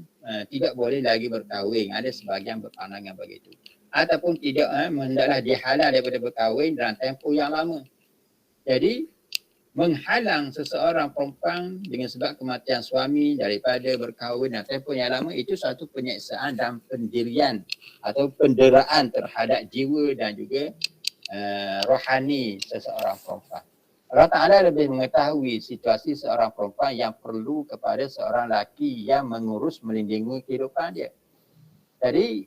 tidak boleh lagi berkahwin. Ada sebahagian berpandangan begitu. Ataupun tidak hendaklah dihalal daripada berkahwin dalam tempoh yang lama. Jadi menghalang seseorang perempuan dengan sebab kematian suami daripada berkahwin dan tempoh yang lama itu satu penyiksaan dan pendirian atau penderaan terhadap jiwa dan juga rohani seseorang perempuan. Allah Ta'ala lebih mengetahui situasi seorang perempuan yang perlu kepada seorang lelaki yang mengurus melindungi kehidupan dia. Jadi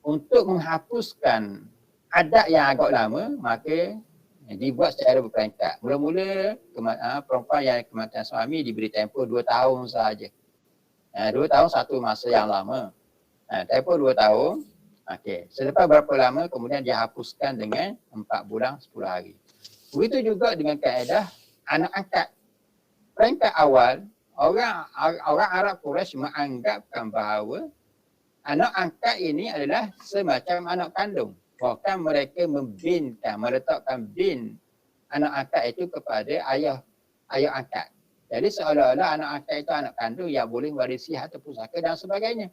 untuk menghapuskan adat yang agak lama, maka dibuat secara berperingkat. Mula-mula perempuan yang kematian suami diberi tempoh 2 tahun sahaja. 2 tahun satu masa yang lama. Tempoh 2 tahun. Okey. Selepas berapa lama kemudian dihapuskan dengan 4 bulan 10 hari. Begitu juga dengan kaedah anak angkat. Peringkat awal, orang Arab Quraisy menganggapkan bahawa anak angkat ini adalah semacam anak kandung. Bahkan mereka meletakkan bin anak angkat itu kepada ayah angkat. Jadi seolah-olah anak angkat itu anak kandung yang boleh warisi harta pusaka dan sebagainya.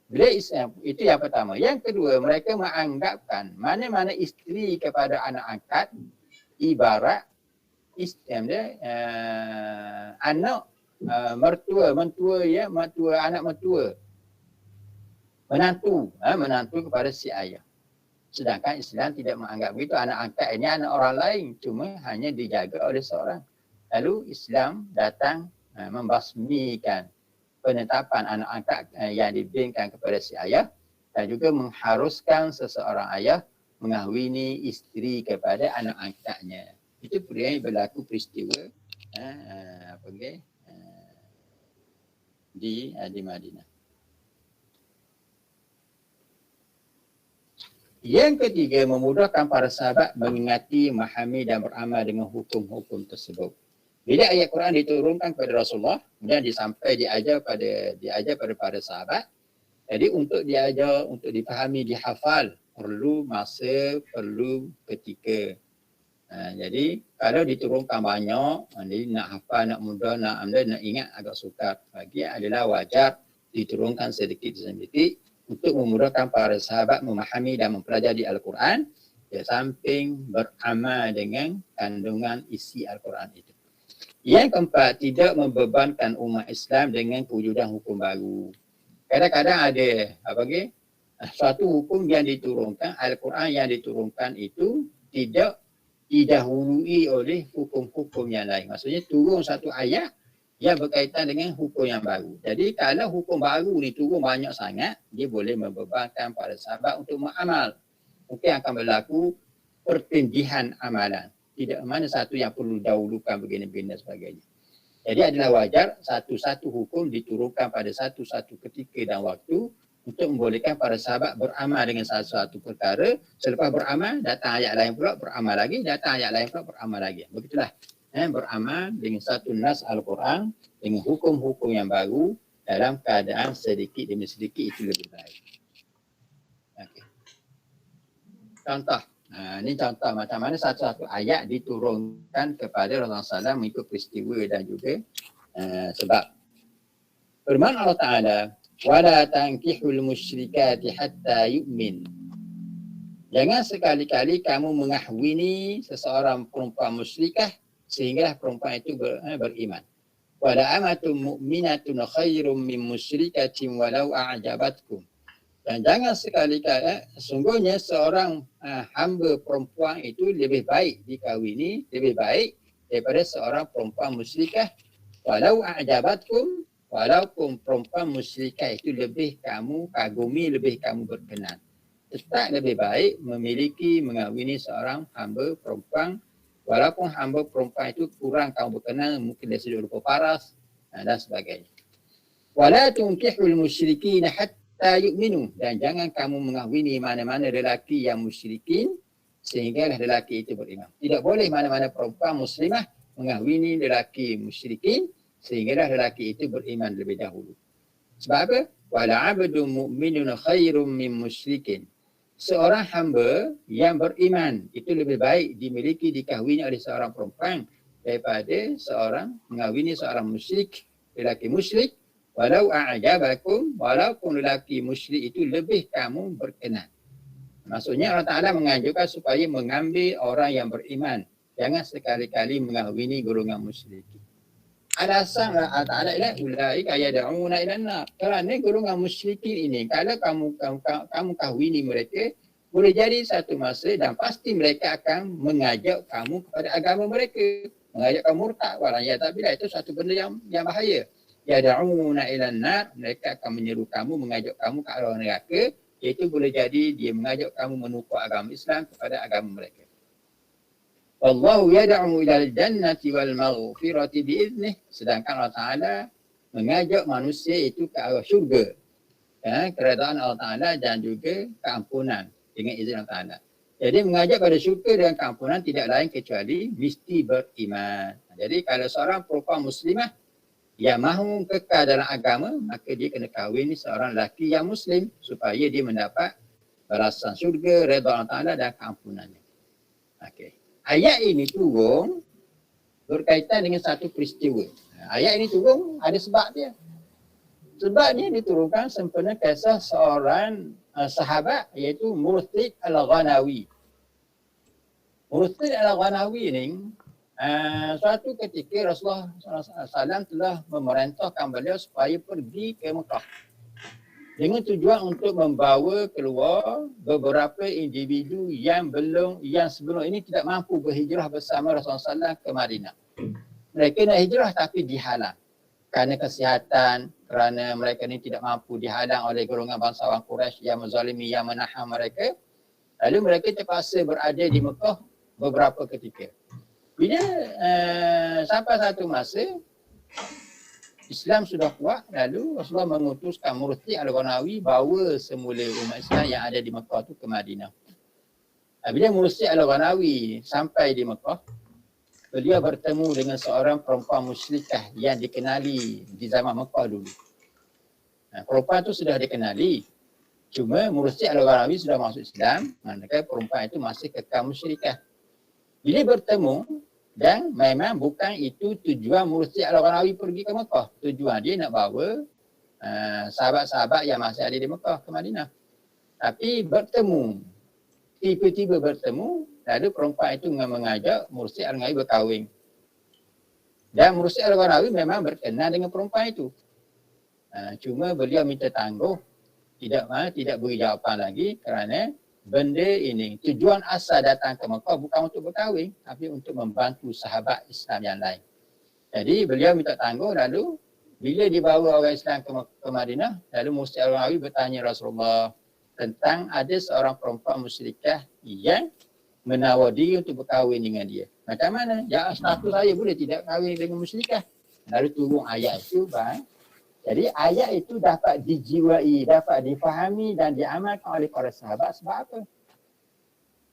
Bila Islam, itu yang pertama. Yang kedua, mereka menganggapkan mana-mana isteri kepada anak angkat ibarat Islam dia anak mentua anak mentua, menantu kepada si ayah. Sedangkan Islam tidak menganggap begitu. Anak angkat ini anak orang lain, cuma hanya dijaga oleh seorang. Lalu Islam datang membasmikan penetapan anak angkat yang diberikan kepada si ayah dan juga mengharuskan seseorang ayah mengahwini isteri kepada anak angkatnya. Itu berlaku peristiwa di Madinah. Yang ketiga, memudahkan para sahabat mengingati, memahami dan beramal dengan hukum-hukum tersebut. Bila ayat Quran diturunkan kepada Rasulullah, kemudian diajar pada para sahabat. Jadi untuk diajar, untuk dipahami, dihafal, perlu masa, perlu ketika. Jadi kalau diturunkan banyak, jadi nak hafal, nak mudah, nak ingat agak sukar. Bagi adalah wajar diturunkan sedikit-sedikit untuk memudahkan para sahabat memahami dan mempelajari Al-Quran di samping beramal dengan kandungan isi Al-Quran itu. Yang keempat, tidak membebankan umat Islam dengan kewujudan hukum baru. Kadang-kadang ada suatu hukum yang diturunkan, Al-Quran yang diturunkan itu tidak didahului oleh hukum-hukum yang lain. Maksudnya turun satu ayat yang berkaitan dengan hukum yang baru. Jadi kalau hukum baru ni turun banyak sangat, dia boleh membebankan para sahabat untuk beramal. Mungkin akan berlaku pertindihan amalan. Tidak mana satu yang perlu dahulukan begini-begini dan sebagainya. Jadi adalah wajar satu-satu hukum diturunkan pada satu-satu ketika dan waktu untuk membolehkan para sahabat beramal dengan satu-satu perkara. Selepas beramal, datang ayat lain pula beramal lagi, datang ayat lain pula beramal lagi. Begitulah. Beramal dengan satu nas Al-Quran dengan hukum-hukum yang baru dalam keadaan sedikit demi sedikit itu lebih baik. Okay. Contoh. Ini contoh macam mana satu-satu ayat diturunkan kepada Rasulullah SAW mengikut peristiwa dan juga sebab. Firman Allah Ta'ala, وَلَا تَنْكِحُوا الْمُشْرِكَاتِ حَتَّى يُؤْمِنْ. Jangan sekali-kali kamu mengahwini seseorang perempuan musyrikah sehingga perempuan itu beriman. Wala amatun mu'minatun khairum min musyrikatin walau a'jabatkum. Dan jangan sekali-kali sesungguhnya seorang hamba perempuan itu lebih baik dikahwini, lebih baik daripada seorang perempuan musyrikah walau a'jabatkum, walaupun perempuan musyrikah itu lebih kamu kagumi, lebih kamu berkenan. tetap lebih baik mengahwini seorang hamba perempuan, walaupun hamba perempuan itu kurang kamu berkenal, mungkin dari sudut rupa paras dan sebagainya. Wala tunkihul musyrikin hatta yu'minu, dan jangan kamu mengahwini mana-mana lelaki yang musyrikin sehingga lelaki itu beriman. Tidak boleh mana-mana perempuan muslimah mengahwini lelaki musyrikin sehingga lelaki itu beriman lebih dahulu. Sebab apa? Wala 'abdun mu'minun khairum min musyrikin. Seorang hamba yang beriman itu lebih baik dimiliki, dikahwini oleh seorang perempuan daripada seorang mengahwini seorang musyrik, lelaki musyrik. Walau a'jabakum, walaupun lelaki musyrik itu lebih kamu berkenan. Maksudnya Allah Ta'ala menganjurkan supaya mengambil orang yang beriman. Jangan sekali-kali mengahwini golongan musyrik. Alasan Allah Ta'ala ialah ulaika yad'una ila an-nar. Kerana golongan musyrikin ini, kalau kamu kahwini mereka, boleh jadi satu masa dan pasti mereka akan mengajak kamu kepada agama mereka. Mengajak kamu murtad. Wala'iyadzubillah, itu satu benda yang bahaya. Yad'una ila an-nar, mereka akan menyeru kamu, mengajak kamu ke arah neraka. Iaitu boleh jadi dia mengajak kamu menukar agama Islam kepada agama mereka. Wallahu yad'u ila al-jannati wal maghfirati bi'iznih. Sedangkan Allah Ta'ala mengajak manusia itu ke arah syurga, keredaan Allah Ta'ala dan juga keampunan dengan izin Allah Ta'ala. Jadi mengajak pada syurga dan keampunan tidak lain kecuali mesti beriman. Jadi kalau seorang perempuan muslimah yang mahu kekal dalam agama, maka dia kena kahwin seorang lelaki yang muslim supaya dia mendapat balasan syurga, redha Allah Ta'ala dan keampunannya. Okey. Ayat ini turun berkaitan dengan satu peristiwa. Ayat ini turun ada sebab dia. Sebabnya diturunkan sempena kisah seorang sahabat iaitu Murtid Al-Ghanawi. Murtid Al-Ghanawi ini suatu ketika Rasulullah SAW telah memerintahkan beliau supaya pergi ke Mekah dengan tujuan untuk membawa keluar beberapa individu yang sebelum ini tidak mampu berhijrah bersama Rasulullah SAW ke Madinah. Mereka nak hijrah tapi dihalang kerana kesihatan, kerana mereka ini tidak mampu, dihalang oleh golongan bangsawan Quraisy yang menzalimi, yang menahan mereka. Lalu mereka terpaksa berada di Mekah beberapa ketika. Bila sampai satu masa Islam sudah kuat, lalu Rasulullah mengutuskan Murtid Al-Ghanawi bawa semula umat Islam yang ada di Mekah tu ke Madinah. Bila Murtid Al-Ghanawi sampai di Mekah, beliau bertemu dengan seorang perempuan musyrikah yang dikenali di zaman Mekah dulu. Perempuan tu sudah dikenali, cuma Murtid Al-Ghanawi sudah masuk Islam, manakala perempuan itu masih kekal musyrikah. Bila bertemu, dan memang bukan itu tujuan Murtid Al-Ghanawi pergi ke Mekah. Tujuan dia nak bawa sahabat-sahabat yang masih ada di Mekah ke Madinah. Tapi bertemu, tiba-tiba bertemu, lalu perempuan itu mengajak Murtid Al-Ghanawi berkahwin. Dan Murtid Al-Ghanawi memang berkenan dengan perempuan itu. Cuma beliau minta tangguh, tidak beri jawapan lagi kerana benda ini, tujuan asal datang ke Mekah bukan untuk berkahwin, tapi untuk membantu sahabat Islam yang lain. Jadi beliau minta tangguh, lalu bila dibawa orang Islam ke Madinah, lalu Murtid Al-Ghanawi bertanya Rasulullah tentang ada seorang perempuan musyrikah yang menawar diri untuk berkahwin dengan dia. Macam mana? Ya, status saya boleh tidak kahwin dengan musyrikah? Lalu turun ayat itu, bang. Jadi ayat itu dapat dijiwai, dapat difahami dan diamalkan oleh para sahabat. Sebab apa?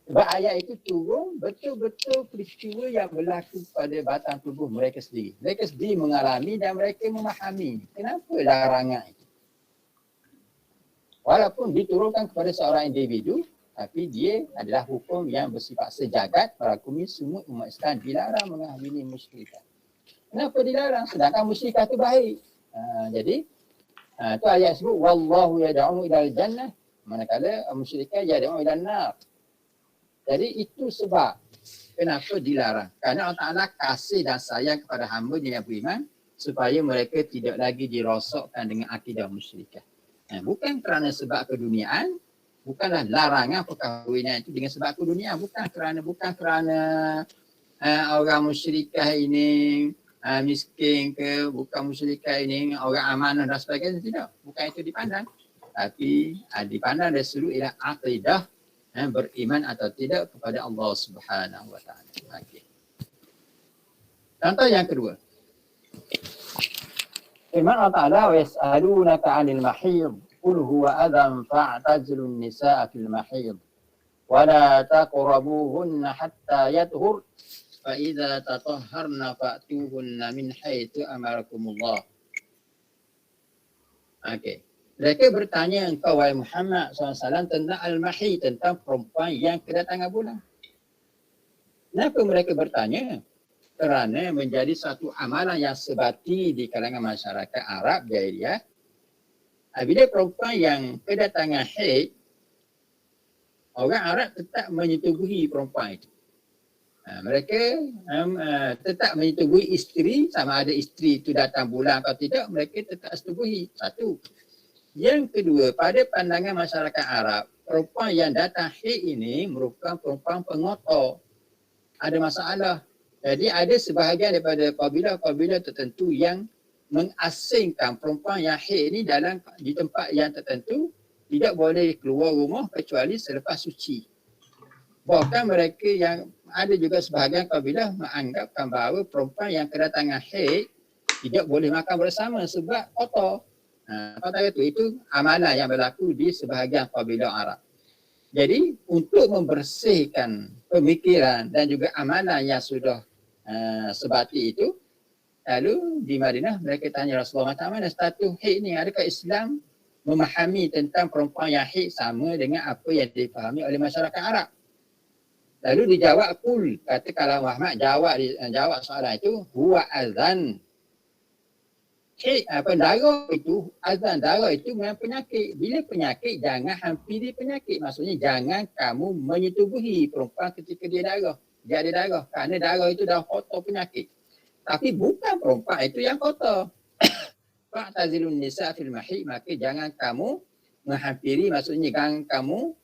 Sebab ayat itu turun betul-betul peristiwa yang berlaku pada batang tubuh mereka sendiri. Mereka sendiri mengalami dan mereka memahami kenapa larangan itu. Walaupun diturunkan kepada seorang individu, tapi dia adalah hukum yang bersifat sejagat, merakumi semua umat Islam dilarang mengahwini musyrikah. Kenapa dilarang? Sedangkan musyrikah itu baik. Jadi tu ayat sebut wallahu yad'u ilal jannah, manakala musyrikah yad'u ilan nar. Jadi itu sebab kenapa dilarang. Kerana Allah Ta'ala kasih dan sayang kepada hamba-Nya yang beriman supaya mereka tidak lagi dirosakkan dengan akidah musyrikah. Bukan kerana sebab keduniaan, bukanlah larangan perkahwinan itu dengan sebab keduniaan, bukan kerana orang musyrikah ini miskin ke, bukan musyrikah ini orang amanah dan sebagainya, tidak. Bukan itu dipandang. tapi dipandang dari sudut ialah akidah, beriman atau tidak kepada Allah Subhanahu wa taala. Okey. Contoh yang kedua. Firman Allah Ta'ala, wa yas'alunaka 'anil mahid qul huwa adhan fa'tazilun nisaa fil mahid wa la taqrabuhunna hatta yathur fa idza tatahharna fa'tuhunna min haitsu amarakumullah. Okey. Mereka bertanya engkau wahai Muhammad SAW tentang al-mahid, tentang perempuan yang kedatangan bulan. Kenapa mereka bertanya? Kerana menjadi satu amalan yang sebati di kalangan masyarakat Arab jahiliah. Bila perempuan yang kedatangan haid, orang Arab tetap menyetubuhi perempuan itu. Mereka tetap menyetubuhi isteri, sama ada isteri itu datang bulan atau tidak, mereka tetap setubuhi. Satu. Yang kedua, pada pandangan masyarakat Arab, perempuan yang datang haid ini merupakan perempuan pengotor. Ada masalah. Jadi ada sebahagian daripada kabilah-kabilah tertentu yang mengasingkan perempuan yang haid ini di tempat yang tertentu, tidak boleh keluar rumah kecuali selepas suci. Bahkan mereka yang ada juga sebahagian kabilah menganggapkan bahawa perempuan yang kedatangan haid tidak boleh makan bersama sebab kotor. Kata itu amalan yang berlaku di sebahagian kabilah Arab. Jadi untuk membersihkan pemikiran dan juga amalan yang sudah sebati itu, lalu di Madinah mereka tanya Rasulullah, macam mana status haid ni? Adakah Islam memahami tentang perempuan yang haid sama dengan apa yang dipahami oleh masyarakat Arab? Lalu dijawab kul, kata kalau Muhammad jawab soalan itu, huwa azan. Haid darah itu, azan darah itu memang penyakit. Bila penyakit, jangan hampiri penyakit. Maksudnya jangan kamu menyetubuhi perempuan ketika dia darah. Dia ada darah. Kerana darah itu dah kotor penyakit. Tapi bukan perempuan itu yang kotor. Fa'tazilun nisa fil mahid, maka jangan kamu menghampiri, maksudnya jangan kamu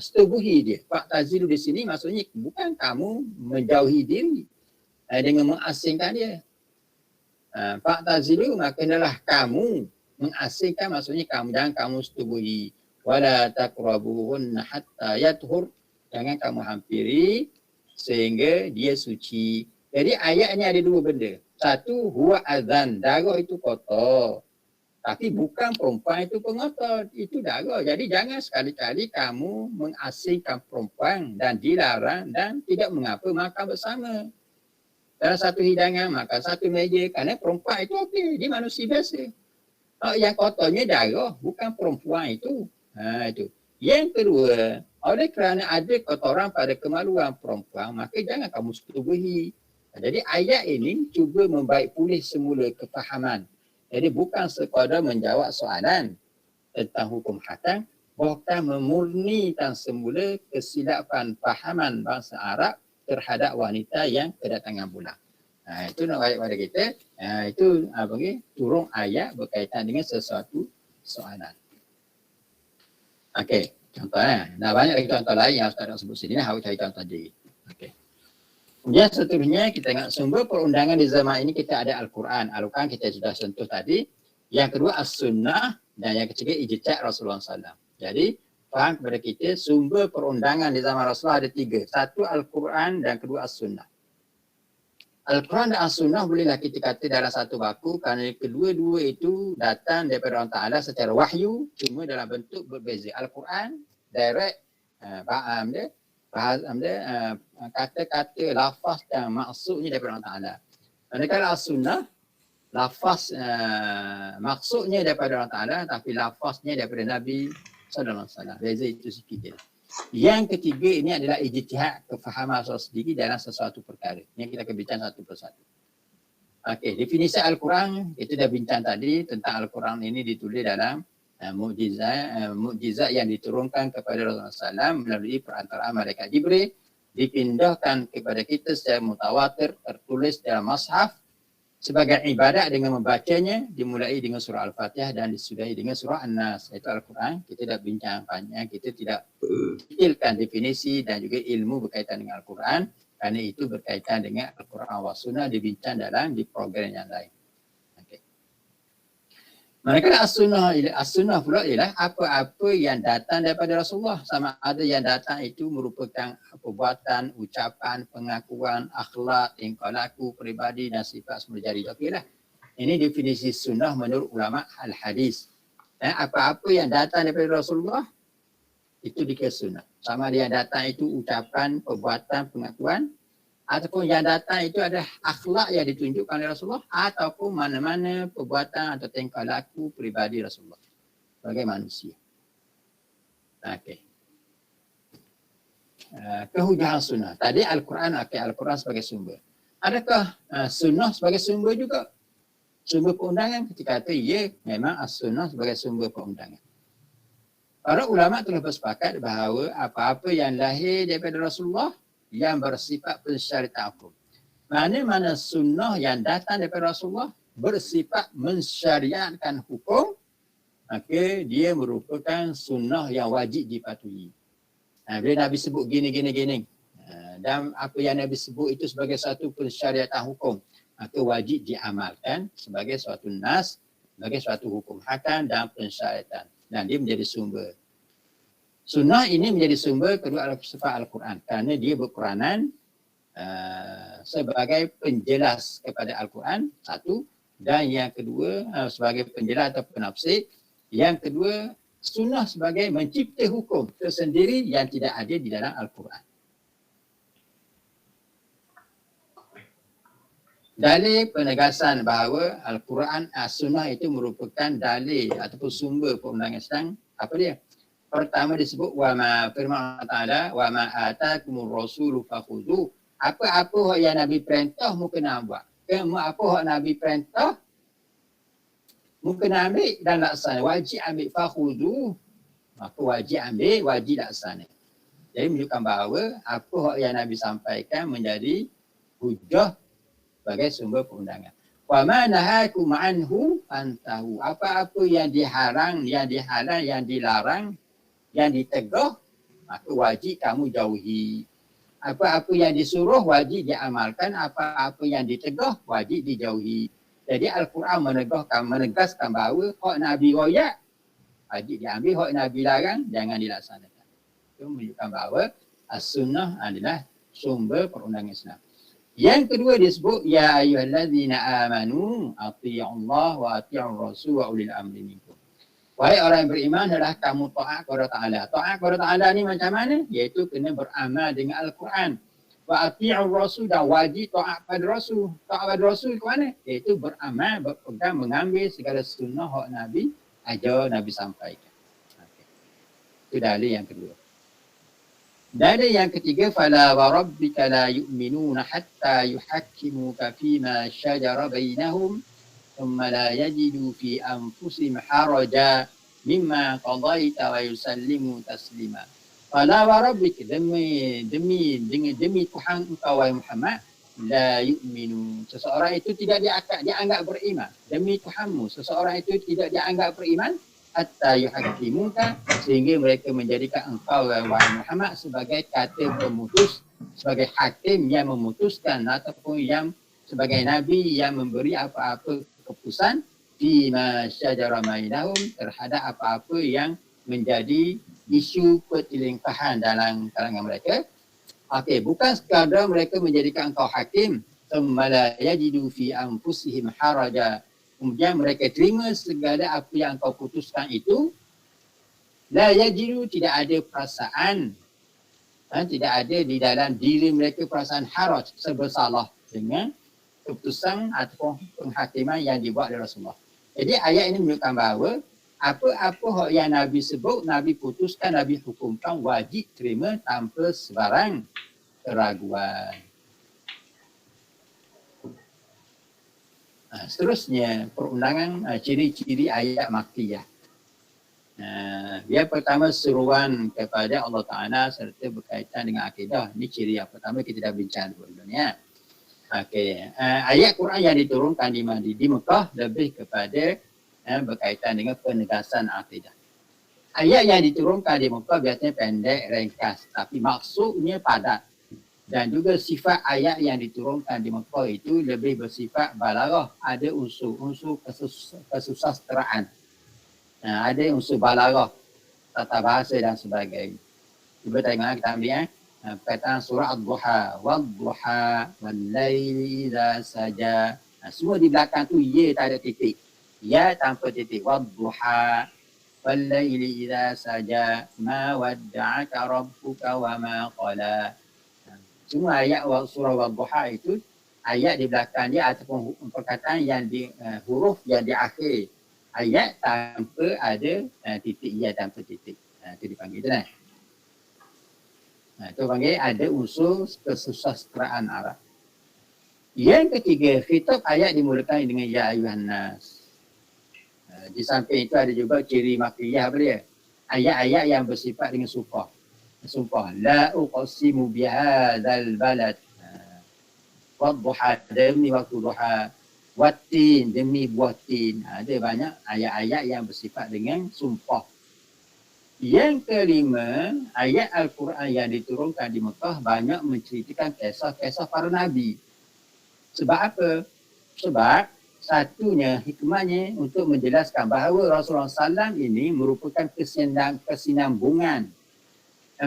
setubuhi dia. Fa'tazilu di sini maksudnya bukan kamu menjauhi diri dengan mengasingkan dia. Fa'tazilu maka adalah kamu mengasingkan, maksudnya jangan kamu setubuhi. Wala taqrabuhunna hatta yathur, jangan kamu hampiri sehingga dia suci. Jadi ayatnya ada dua benda. Satu, huwa azan, darah itu kotor. Tapi bukan perempuan itu pengotor, itu darah. Jadi jangan sekali-kali kamu mengasingkan perempuan dan dilarang dan tidak mengapa makan bersama. Dalam satu hidangan, makan satu meja, kerana perempuan itu okey, dia manusia biasa. Yang kotornya darah, bukan perempuan itu. Itu. Yang kedua, oleh kerana ada kotoran pada kemaluan perempuan, maka jangan kamu setubuhi. Jadi ayat ini cuba membaik pulih semula kefahaman. Jadi bukan sekadar menjawab soalan tentang hukum hatam, bahkan memurnikan semula kesilapan fahaman bangsa Arab terhadap wanita yang kedatangan bulan. Itu nak balik pada kita. Itu turun ayat berkaitan dengan sesuatu soalan. Okey, contohnya. Dah banyak lagi contoh lain yang Ustaz nak sebut sini. Harus cari contoh sendiri. Okey. Kemudian seterusnya kita tengok sumber perundangan di zaman ini kita ada Al-Quran. Al-Quran kita sudah sentuh tadi. Yang kedua As-Sunnah dan yang ketiga ijtihad Rasulullah SAW. Jadi faham kepada kita sumber perundangan di zaman Rasulullah ada tiga. Satu Al-Quran dan kedua As-Sunnah. Al-Quran dan As-Sunnah bolehlah kita kata dalam satu baku kerana kedua-dua itu datang daripada Allah Ta'ala secara wahyu, cuma dalam bentuk berbeza. Al-Quran direct, kata-kata, lafaz dan maksudnya daripada Allah Ta'ala. Manakala As-Sunnah, lafaz maksudnya daripada Allah Ta'ala tapi lafaznya daripada Nabi SAW. Beza itu sikit. Yang ketiga ini adalah ijtihad, kefahaman seorang sendiri dalam sesuatu perkara. Yang kita akan bincang satu persatu. Okey, definisi Al-Quran kita dah bincang tadi tentang Al-Quran ini ditulis dalam mukjizat yang diturunkan kepada Rasulullah SAW melalui perantaraan malaikat Jibril, dipindahkan kepada kita secara mutawatir, tertulis dalam mushaf sebagai ibadat dengan membacanya, dimulai dengan surah Al-Fatihah dan disudahi dengan surah An-Nas. Itu Al-Quran. Kita dah bincang panjang, kita tidak detailkan definisi dan juga ilmu berkaitan dengan Al-Quran kerana itu berkaitan dengan Al-Quran wa Sunnah dibincang di program yang lain. Okay. Manakala as-sunnah pula ialah apa-apa yang datang daripada Rasulullah, sama ada yang datang itu merupakan perbuatan, ucapan, pengakuan, akhlak, tingkah laku, peribadi dan sifat semula jadi. Okeylah. Ini definisi sunnah menurut ulama al-hadis. Apa-apa yang datang daripada Rasulullah itu dikira sunnah. Sama ada yang datang itu ucapan, perbuatan, pengakuan, ataupun yang datang itu ada akhlak yang ditunjukkan oleh Rasulullah, ataupun mana-mana perbuatan atau tingkah laku peribadi Rasulullah sebagai manusia. Okey. Kehujahan sunnah. Tadi Al-Quran, Al-Quran sebagai sumber. Adakah sunnah sebagai sumber juga? Sumber perundangan? Kita kata ya, memang as-sunnah sebagai sumber perundangan. Para ulama telah bersepakat bahawa apa-apa yang lahir daripada Rasulullah yang bersifat pensyariatan hukum. Mana-mana sunnah yang datang daripada Rasulullah bersifat mensyariatkan hukum, maka dia merupakan sunnah yang wajib dipatuhi. Bila Nabi sebut gini. Dan apa yang Nabi sebut itu sebagai satu pensyariatan hukum, maka wajib diamalkan sebagai suatu nas, sebagai suatu hukum hakam dan pensyariatan. Dan dia menjadi sumber. Sunnah ini menjadi sumber kedua sifat Al-Quran kerana dia berperanan sebagai penjelas kepada Al-Quran, satu, dan yang kedua sebagai penjelas atau penafsir, yang kedua sunnah sebagai mencipta hukum tersendiri yang tidak ada di dalam Al-Quran. Dalil penegasan bahawa Al-Quran, sunnah itu merupakan dalil ataupun sumber perundangan Islam, apa dia? Pertama disebut firman Allah Ta'ala, wa ma atakumur rasulu fakhudhu. Apa-apa yang Nabi perintah mu kena buat. Apa yang Nabi perintah mu kena ambil dan laksana. Wajib ambil fakhudhu. Maka wajib ambil, wajib laksana. Jadi menunjukkan bahawa apa yang Nabi sampaikan menjadi hujah sebagai sumber perundangan. Wa ma nahakum anhu fantahu. Apa-apa yang dihalang, yang dihalang, yang dilarang, yang ditegah, maka wajib kamu jauhi. Apa-apa yang disuruh wajib diamalkan, apa-apa yang ditegah wajib dijauhi. Jadi Al-Quran menegaskan bahawa hak Nabi royak wajib diambil, hak Nabi larang jangan dilaksanakan. Itu menunjukkan bahawa as-sunnah adalah sumber perundangan Islam. Yang kedua disebut ya ayyuhallazina amanu athi'ullaha wa athi'ur rasul wa ulil amri minkum. Wahai orang yang beriman, adalah kamu taat kepada Ta'ala. Taat kepada Ta'ala ni macam mana? Iaitu kena beramal dengan Al-Quran. Wa ati'ur rasul, dan wajib taat pada Rasul. Taat pada Rasul ke mana? Iaitu beramal, berpegang, mengambil segala sunnah hak Nabi, ajar Nabi sampaikan. Okay. Itu dalil yang kedua. Dalil yang ketiga, fala wa rabbika la yu'minuna hatta yuhakkimuka fima syajara bainahum ثم لا يجدوا في أنفسهم حرجا مما قضيت ويسلموا تسليما. فلا وربك demi Tuhan engkau wahai Muhammad, la yu'minu, seseorang itu tidak dianggap beriman. Demi Tuhanmu, seseorang itu tidak dianggap beriman hatta yuhakkimuka, sehingga mereka menjadikan engkau wahai Muhammad sebagai kata pemutus, sebagai hakim yang memutuskan, ataupun yang sebagai nabi yang memberi apa-apa keputusan fima syajara bainahum, terhadap apa-apa yang menjadi isu pertelingkahan dalam kalangan mereka. Okey, bukan sekadar mereka menjadikan engkau hakim, thumma la yajidu fi anfusihim haraja, kemudian mereka terima segala apa yang engkau putuskan itu, la yajidu, tidak ada perasaan, tidak ada di dalam diri mereka perasaan haraj, bersalah dengan keputusan atau penghakiman yang dibuat oleh Rasulullah. Jadi ayat ini menunjukkan bahawa apa-apa yang Nabi sebut, Nabi putuskan, Nabi hukumkan, wajib terima tanpa sebarang keraguan. Seterusnya, perundangan ciri-ciri ayat Makkiyah. Yang pertama, seruan kepada Allah Ta'ala serta berkaitan dengan akidah. Ini ciri yang pertama, kita dah bincang dulu ni. Okey, ayat Quran yang diturunkan di Mekah lebih kepada berkaitan dengan penegasan akidah. Ayat yang diturunkan di Mekah biasanya pendek, ringkas, tapi maksudnya padat. Dan juga sifat ayat yang diturunkan di Mekah itu lebih bersifat balaghah, ada unsur-unsur kesusasteraan. Ada unsur balaghah, tata bahasa dan sebagainya. Cuba tengok kita ambil perkataan surah Ad-Duha, wad-duha wal-laili idza saja. Semua di belakang tu ya tak ada titik. Ya tanpa titik. Wad-duha wal-laili idza saja ma wadda'aka rabbuka wa ma qala. Semua ayat surah Wad-Duha itu ayat di belakang dia ataupun perkataan yang di huruf yang di akhir ayat tanpa ada titik, ya tanpa titik. Itu dipanggil tu lah. Itu panggil ada unsur kesusasteraan Arab. Yang ketiga, khitab ayat dimulakan dengan ya ayuhan nas. Di samping itu ada juga ciri makriyah apa dia? Ayat-ayat yang bersifat dengan sumpah. Sumpah. La uqsimu bihadzal balad. Wadduha demi waktu duha. Wattin demi buah tin. Ada banyak ayat-ayat yang bersifat dengan sumpah. Yang kelima, ayat Al-Quran yang diturunkan di Mekah banyak menceritakan kisah-kisah para Nabi. Sebab apa? Sebab satunya hikmahnya untuk menjelaskan bahawa Rasulullah SAW ini merupakan kesinambungan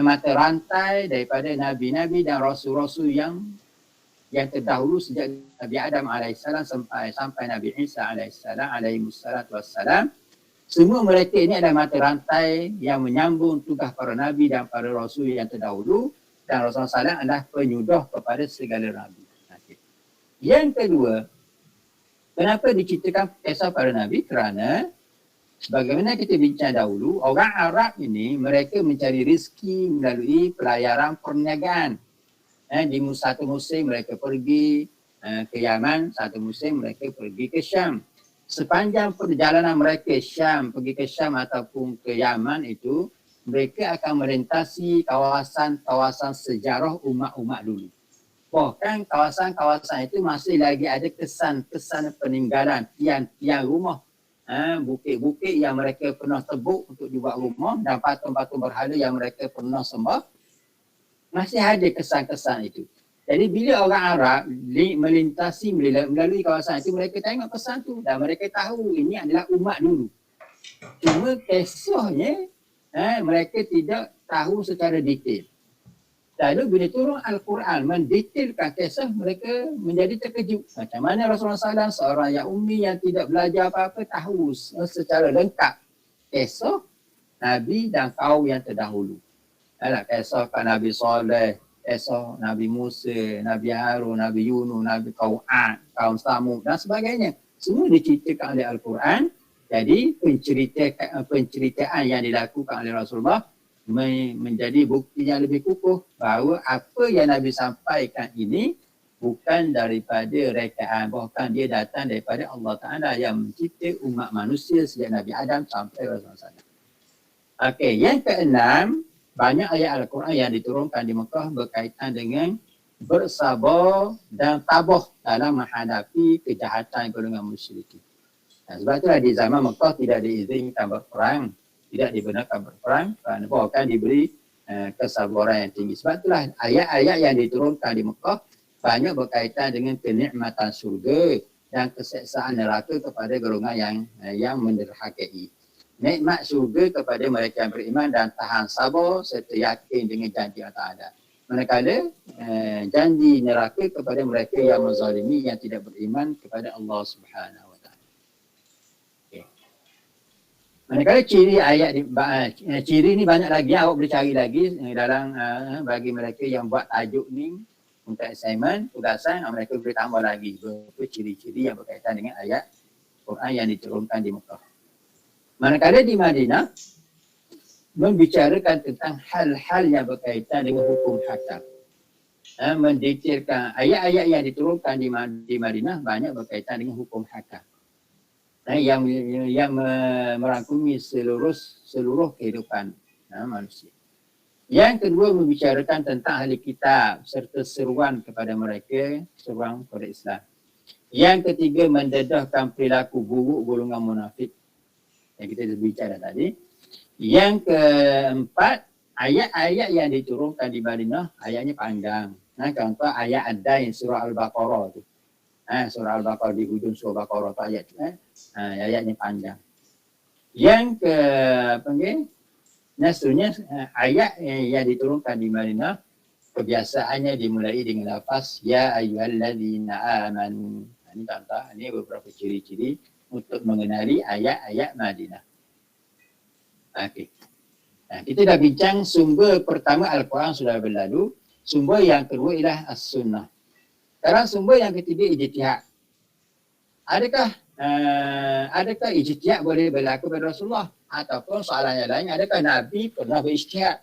mata rantai daripada Nabi-Nabi dan Rasul-Rasul yang terdahulu sejak Nabi Adam AS sampai Nabi Isa AS alaihissalatu wassalam. Semua mereka ini adalah mata rantai yang menyambung tugas para Nabi dan para Rasul yang terdahulu, dan Rasulullah SAW adalah penyudah kepada segala Nabi. Yang kedua, kenapa diceritakan kisah para Nabi? Kerana sebagaimana kita bincang dahulu, orang Arab ini mereka mencari rezeki melalui pelayaran perniagaan. Di satu musim mereka pergi ke Yaman, satu musim mereka pergi ke Syam. Sepanjang perjalanan mereka pergi ke Syam ataupun ke Yaman itu, mereka akan melintasi kawasan-kawasan sejarah umat-umat dulu. Bahkan kawasan-kawasan itu masih lagi ada kesan-kesan peninggalan tiang-tiang rumah. Bukit-bukit yang mereka pernah tebuk untuk dibuat rumah dan patung-patung berhala yang mereka pernah sembah. Masih ada kesan-kesan itu. Jadi bila orang Arab melintasi melalui kawasan itu, mereka tengok kesan tu dan mereka tahu ini adalah umat dulu. Cuma kisahnya mereka tidak tahu secara detail. Lalu bila turun Al-Quran mendetailkan kisah, mereka menjadi terkejut. Macam mana Rasulullah SAW, seorang yang ummi yang tidak belajar apa-apa, tahu secara lengkap kisah Nabi dan kaum yang terdahulu. Kisah Nabi Saleh, kisah Nabi Musa, Nabi Harun, Nabi Yunus, Nabi kaum Ad, kaum Samud dan sebagainya. Semua diceritakan oleh Al-Quran. Jadi penceritaan yang dilakukan oleh Rasulullah menjadi bukti yang lebih kukuh bahawa apa yang Nabi sampaikan ini bukan daripada rekaan, bahkan dia datang daripada Allah Ta'ala yang mencipta umat manusia sejak Nabi Adam sampai Rasulullah SAW. Okey, yang keenam, banyak ayat Al-Quran yang diturunkan di Mekah berkaitan dengan bersabar dan tabah dalam menghadapi kejahatan golongan musyrikin. Sebab itulah di zaman Mekah tidak diizinkan berperang, tidak dibenarkan berperang kerana bahkan diberi kesabaran yang tinggi. Sebab itulah ayat-ayat yang diturunkan di Mekah banyak berkaitan dengan kenikmatan syurga dan keseksaan neraka kepada golongan yang menderhakai. Nikmat syurga kepada mereka yang beriman dan tahan sabar serta yakin dengan janji Allah Ta'ala. Manakala janji neraka kepada mereka yang menzalimi, yang tidak beriman kepada Allah Subhanahu Wa Ta'ala. Okay. Manakala ciri ni banyak lagi, awak boleh cari lagi dalam bagi mereka yang buat tajuk ni untuk assignment, tugasan, mereka boleh tambah lagi beberapa ciri-ciri yang berkaitan dengan ayat Quran yang diturunkan di Mekah. Manakala di Madinah membicarakan tentang hal-hal yang berkaitan dengan hukum hakam. Mendetailkan ayat-ayat yang diturunkan di Madinah banyak berkaitan dengan hukum hakam. Yang merangkumi seluruh kehidupan manusia. Yang kedua membicarakan tentang ahli kitab serta seruan kepada mereka, seruan kepada Islam. Yang ketiga mendedahkan perilaku buruk golongan munafik yang kita bicara tadi. Yang keempat, ayat-ayat yang diturunkan di Madinah, ayatnya panjang. Contoh ayat Ad-Dain surah Al-Baqarah tu. Surah Al-Baqarah di hujung surah Al-Baqarah tu ayat tu. Ayatnya panjang. Yang ke panggil nasunya ayat yang diturunkan di Madinah kebiasaannya dimulai dengan lafaz ya ayyuhalladzina amanu. Ini contoh, ini beberapa ciri-ciri untuk mengenali ayat-ayat Madinah. Okey. Kita dah bincang sumber pertama Al-Quran sudah berlalu. Sumber yang kedua ialah As-Sunnah. Sekarang sumber yang ketiga ijtihad. Adakah ijtihad boleh berlaku pada Rasulullah? Ataupun soalan yang lain, adakah Nabi pernah berijtihad?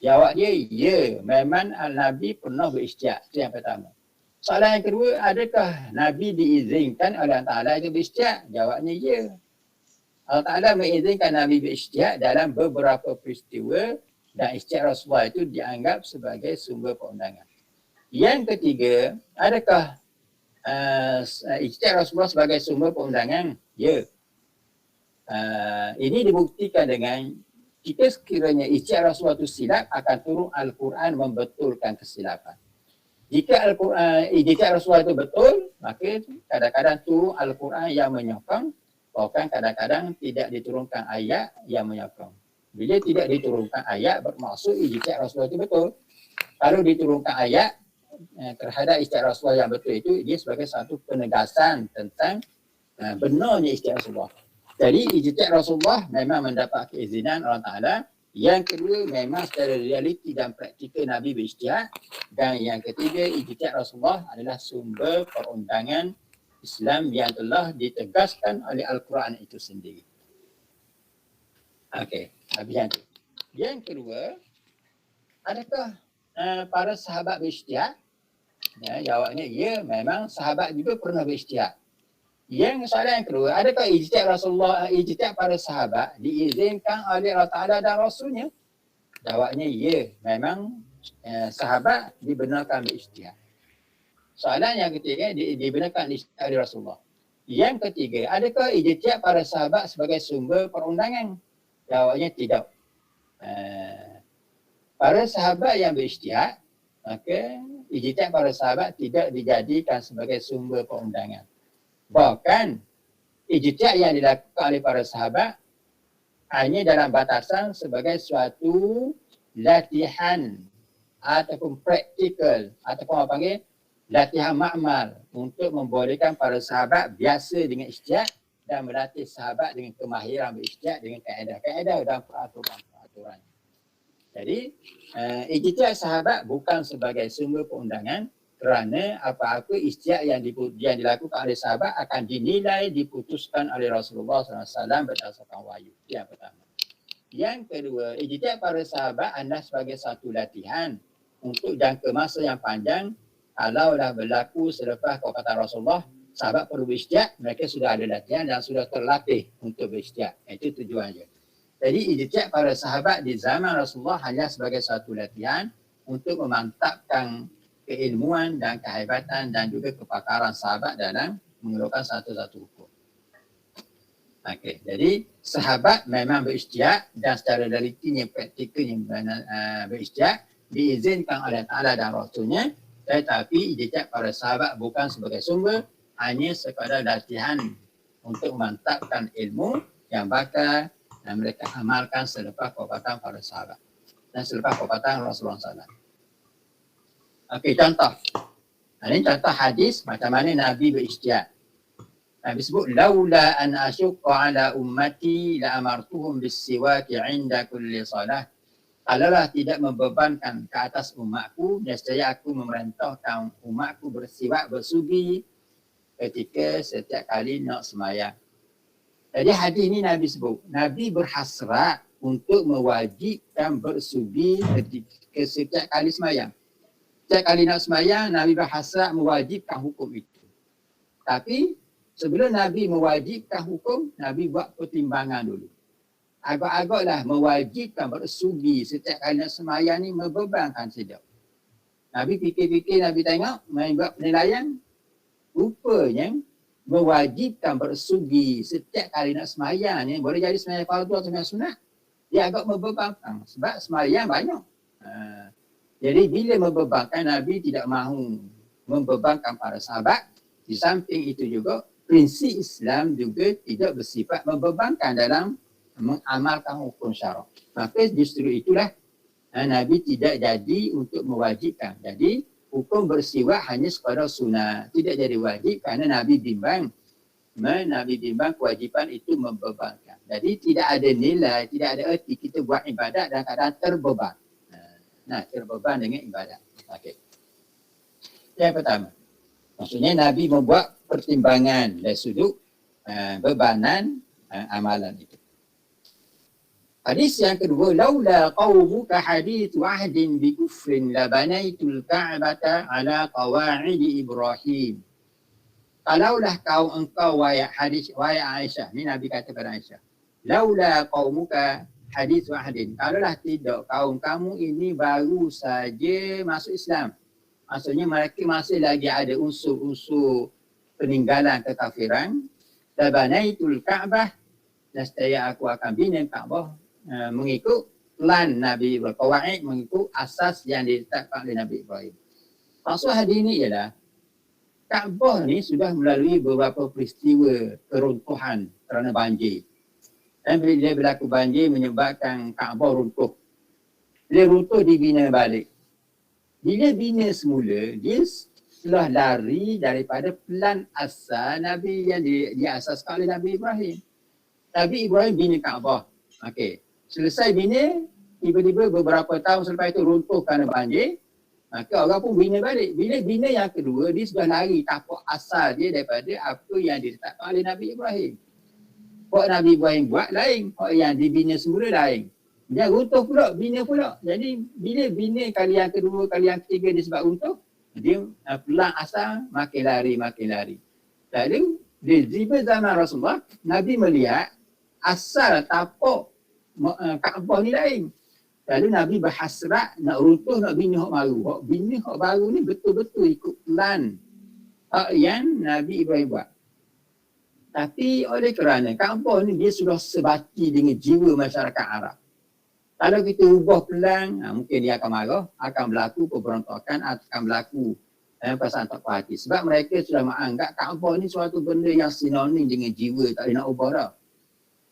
Jawab dia, ya, memang Nabi pernah berijtihad. Itu yang pertama. Soalan yang kedua, adakah Nabi diizinkan oleh Allah Ta'ala itu berijtihad? Jawabnya, ya. Allah Ta'ala mengizinkan Nabi berijtihad dalam beberapa peristiwa dan ijtihad Rasulullah itu dianggap sebagai sumber perundangan. Yang ketiga, adakah ijtihad Rasulullah sebagai sumber perundangan? Ya. Ini dibuktikan dengan jika sekiranya ijtihad Rasulullah itu silap, akan turun Al-Quran membetulkan kesilapan. Jika ijtihad Rasulullah itu betul, maka kadang-kadang turun Al-Quran yang menyokong, bahkan kadang-kadang tidak diturunkan ayat yang menyokong. Bila tidak diturunkan ayat, bermaksud ijtihad Rasulullah itu betul. Kalau diturunkan ayat terhadap ijtihad Rasulullah yang betul itu, dia sebagai satu penegasan tentang benarnya ijtihad Rasulullah. Jadi ijtihad Rasulullah memang mendapat keizinan Allah Ta'ala. Yang kedua, memang secara realiti dan praktikal Nabi berijtihad. Dan yang ketiga, ijtihad Rasulullah adalah sumber perundangan Islam yang telah ditegaskan oleh Al-Quran itu sendiri. Okey, habis yang itu. Yang kedua, adakah para sahabat berijtihad? Ya, jawabnya, ya, memang sahabat juga pernah berijtihad. Yang soalan yang kedua, adakah ijtihad Rasulullah, ijtihad para sahabat diizinkan oleh Allah Ta'ala dan Rasulnya? Jawabnya, ya, memang sahabat dibenarkan berijtihad. Soalan yang ketiga, dibenarkan ijtihad oleh Rasulullah. Yang ketiga, adakah ijtihad para sahabat sebagai sumber perundangan? Jawabnya tidak. Para sahabat yang berijtihad, maka ijtihad para sahabat tidak dijadikan sebagai sumber perundangan. Bahkan ijtihad yang dilakukan oleh para sahabat hanya dalam batasan sebagai suatu latihan ataupun praktikal ataupun apa panggil latihan makmal untuk membolehkan para sahabat biasa dengan ijtihad dan melatih sahabat dengan kemahiran berijtihad dengan kaedah-kaedah dan peraturan-peraturan. Jadi ijtihad sahabat bukan sebagai sumber perundangan kerana apa-apa ijtihad yang dilakukan oleh sahabat akan dinilai diputuskan oleh Rasulullah SAW berdasarkan wahyu. Yang pertama. Yang kedua, ijtihad para sahabat adalah sebagai satu latihan untuk jangka masa yang panjang. Kalaulah berlaku selepas kewafatan Rasulullah, sahabat perlu berijtihad, mereka sudah ada latihan dan sudah terlatih untuk berijtihad. Itu tujuannya. Jadi ijtihad para sahabat di zaman Rasulullah hanya sebagai satu latihan untuk memantapkan keilmuan dan kehebatan dan juga kepakaran sahabat dalam mengeluarkan satu-satu hukum. Okey, jadi sahabat memang berijtihad dan secara realitinya praktikalnya berijtihad diizinkan oleh Allah dan Rasulnya, tetapi ijtihad para sahabat bukan sebagai sumber, hanya sekadar latihan untuk memantapkan ilmu yang bakal mereka amalkan selepas kewafatan para sahabat dan selepas kewafatan Rasulullah SAW. Okey, contoh. Ini contoh hadis macam mana Nabi berijtihad. Nabi sebut, laula an asyqa ala ummati la amartuhum bis-siwaki 'inda kulli salah. Kalaulah tidak membebankan ke atas umatku, nescaya aku memerintahkan umatku bersiwak, bersugi ketika setiap kali nak sembahyang. Jadi hadis ini Nabi sebut, Nabi berhasrat untuk mewajibkan bersugi ketika setiap kali sembahyang. Setiap kali nak sembahyang, Nabi berhasrat mewajibkan hukum itu. Tapi sebelum Nabi mewajibkan hukum, Nabi buat pertimbangan dulu. Agak-agaklah mewajibkan bersugi setiap kali nak sembahyang ni membebankan sedap. Nabi fikir-fikir, Nabi tengok, main buat penilaian. Rupanya mewajibkan bersugi setiap kali nak sembahyang ni boleh jadi sembahyang fardu atau sembahyang sunat. Dia agak membebankan sebab sembahyang banyak. Jadi bila membebankan, Nabi tidak mahu membebankan para sahabat. Di samping itu juga prinsip Islam juga tidak bersifat membebankan dalam mengamalkan hukum syarak. Maka justru itulah Nabi tidak jadi untuk mewajibkan. Jadi hukum bersiwak hanya sekadar sunnah, tidak jadi wajib kerana Nabi bimbang kewajiban itu membebankan. Jadi tidak ada nilai, tidak ada erti kita buat ibadat dalam keadaan terbeban. Terbeban dengan ibadat. Okey. Yang pertama, maksudnya Nabi membuat pertimbangan dari sudut bebanan amalan itu. Hadis yang kedua, laula qaumuka hadithu ahdin bi kufrin la banaitul ka'bata ala qawa'id Ibrahim. Kalaulah engkau wahai Aisyah, ni Nabi kata kepada Aisyah, laula qaumuka hadithu ahdin, kalaulah tidak kaum kamu ini baru saja masuk Islam. Maksudnya mereka masih lagi ada unsur-unsur peninggalan kekafiran. Labanaitul Ka'bah, nescaya aku akan bina Ka'bah mengikut plan Nabi Ibrahim, qawaid mengikut asas yang ditetapkan oleh Nabi Ibrahim. Maksud hadis ini ialah Ka'bah ni sudah melalui beberapa peristiwa keruntuhan kerana banjir. Dan bila berlaku banjir menyebabkan Ka'bah runtuh. Bila runtuh dibina balik. Bila bina semula, dia telah lari daripada plan asal Nabi yang diasaskan oleh Nabi Ibrahim. Nabi Ibrahim bina Ka'bah. Okey. Selesai bina, tiba-tiba beberapa tahun selepas itu runtuh kerana banjir. Maka orang pun bina balik. Bila bina yang kedua, dia sudah lari tapak asal dia daripada apa yang diletakkan oleh Nabi Ibrahim. Hak Nabi Ibrahim buat lain, hak yang dibina semula lain. Dia runtuh pula, bina pula. Jadi bila bina kali yang kedua, kali yang ketiga dia sebab runtuh, dia pelang asal makin lari. Lalu di zaman Rasulullah, Nabi melihat asal tapak Kaabah ni lain. Lalu Nabi berhasrat nak runtuh, nak bina hak baru. Hak bina hak baru ni betul-betul ikut plan yang Nabi Ibrahim buat. Tapi oleh kerana Kaabah ni dia sudah sebati dengan jiwa masyarakat Arab. Kalau kita ubah plan, mungkin dia akan marah, akan berlaku pemberontakan, akan berlaku perasaan tak puas hati. Sebab mereka sudah menganggap Kaabah ni suatu benda yang sinonim dengan jiwa, tak boleh nak ubah dah.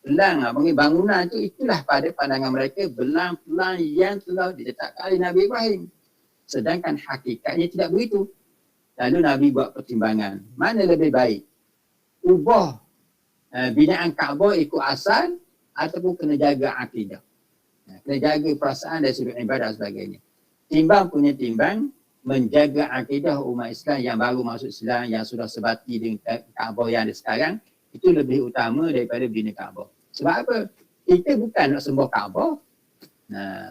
Pelang, bangunan tu itulah pada pandangan mereka belang-pelang yang telah diletakkan oleh Nabi Ibrahim. Sedangkan hakikatnya tidak begitu. Lalu Nabi buat pertimbangan. Mana lebih baik? Ubah binaan Kaabah ikut asal ataupun kena jaga akidah. Kena jaga perasaan dari sudut ibadah dan sebagainya. Timbang menjaga akidah umat Islam yang baru masuk Islam, yang sudah sebati dengan Kaabah yang ada sekarang, itu lebih utama daripada bina Kaabah. Sebab apa? Kita bukan nak sembah Kaabah.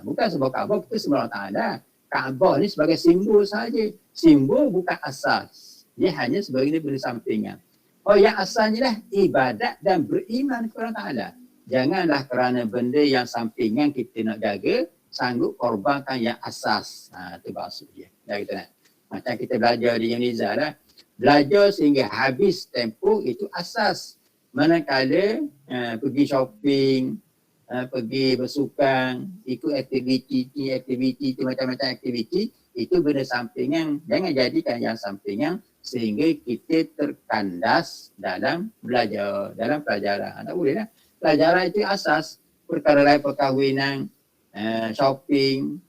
Bukan sembah Kaabah, kita sembah Allah Ta'ala. Kaabah ni sebagai simbol saja. Simbol bukan asas. Dia hanya sebagai benda sampingan. Yang asalnya lah ibadat dan beriman kepada Allah Ta'ala. Janganlah kerana benda yang sampingan kita nak jaga, sanggup korbankan yang asas. Itu maksud dia. Macam kita belajar di Yuniza lah. Belajar sehingga habis tempoh itu asas. Manakala pergi shopping, pergi bersukan, ikut aktiviti itu macam-macam aktiviti, itu benda sampingan. Jangan jadikan yang sampingan sehingga kita terkandas dalam belajar, dalam pelajaran. Tak boleh lah. Pelajaran itu asas. Perkara lain perkahwinan, shopping,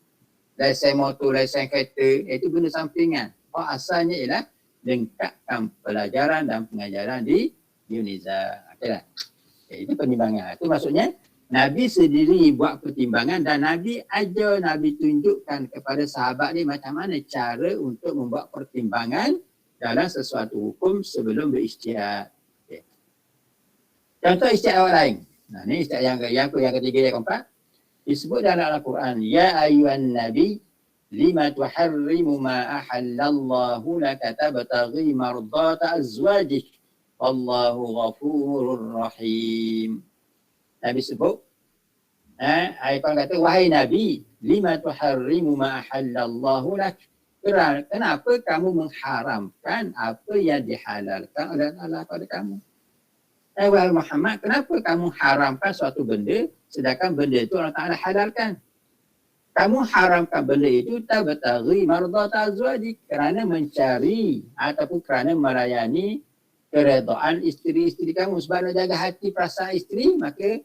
lesen motor, lesen kereta, itu benda sampingan. Asalnya ialah lengkapkan pelajaran dan pengajaran di Yuniza. Okeylah. Itu pertimbangan. Itu maksudnya Nabi sendiri buat pertimbangan dan Nabi ajar, Nabi tunjukkan kepada sahabat ni macam mana cara untuk membuat pertimbangan dalam sesuatu hukum sebelum berijtihad. Okay. Contoh ijtihad orang lain. Ni ijtihad yang ketiga, yang keempat. Disebut dalam Al-Quran, ya ayyuhan nabi lima tuharrimu ma ahallallahu laka tabtaghi mardata azwajik wallahu ghafurur rahim. Nabi sebut, ayat kata, wahai Nabi, lima tuharrimu ma ahallallahu lak. Kenapa kamu mengharamkan apa yang dihalalkan oleh Allah kepada kamu? Wahai Muhammad, kenapa kamu haramkan suatu benda sedangkan benda itu Allah Ta'ala halalkan? kamu haramkan benda itu tabtaghi mardata azwajik, kerana mencari ataupun kerana melayani keredaan isteri-isteri kamu. Sebab nak jaga hati perasaan isteri, maka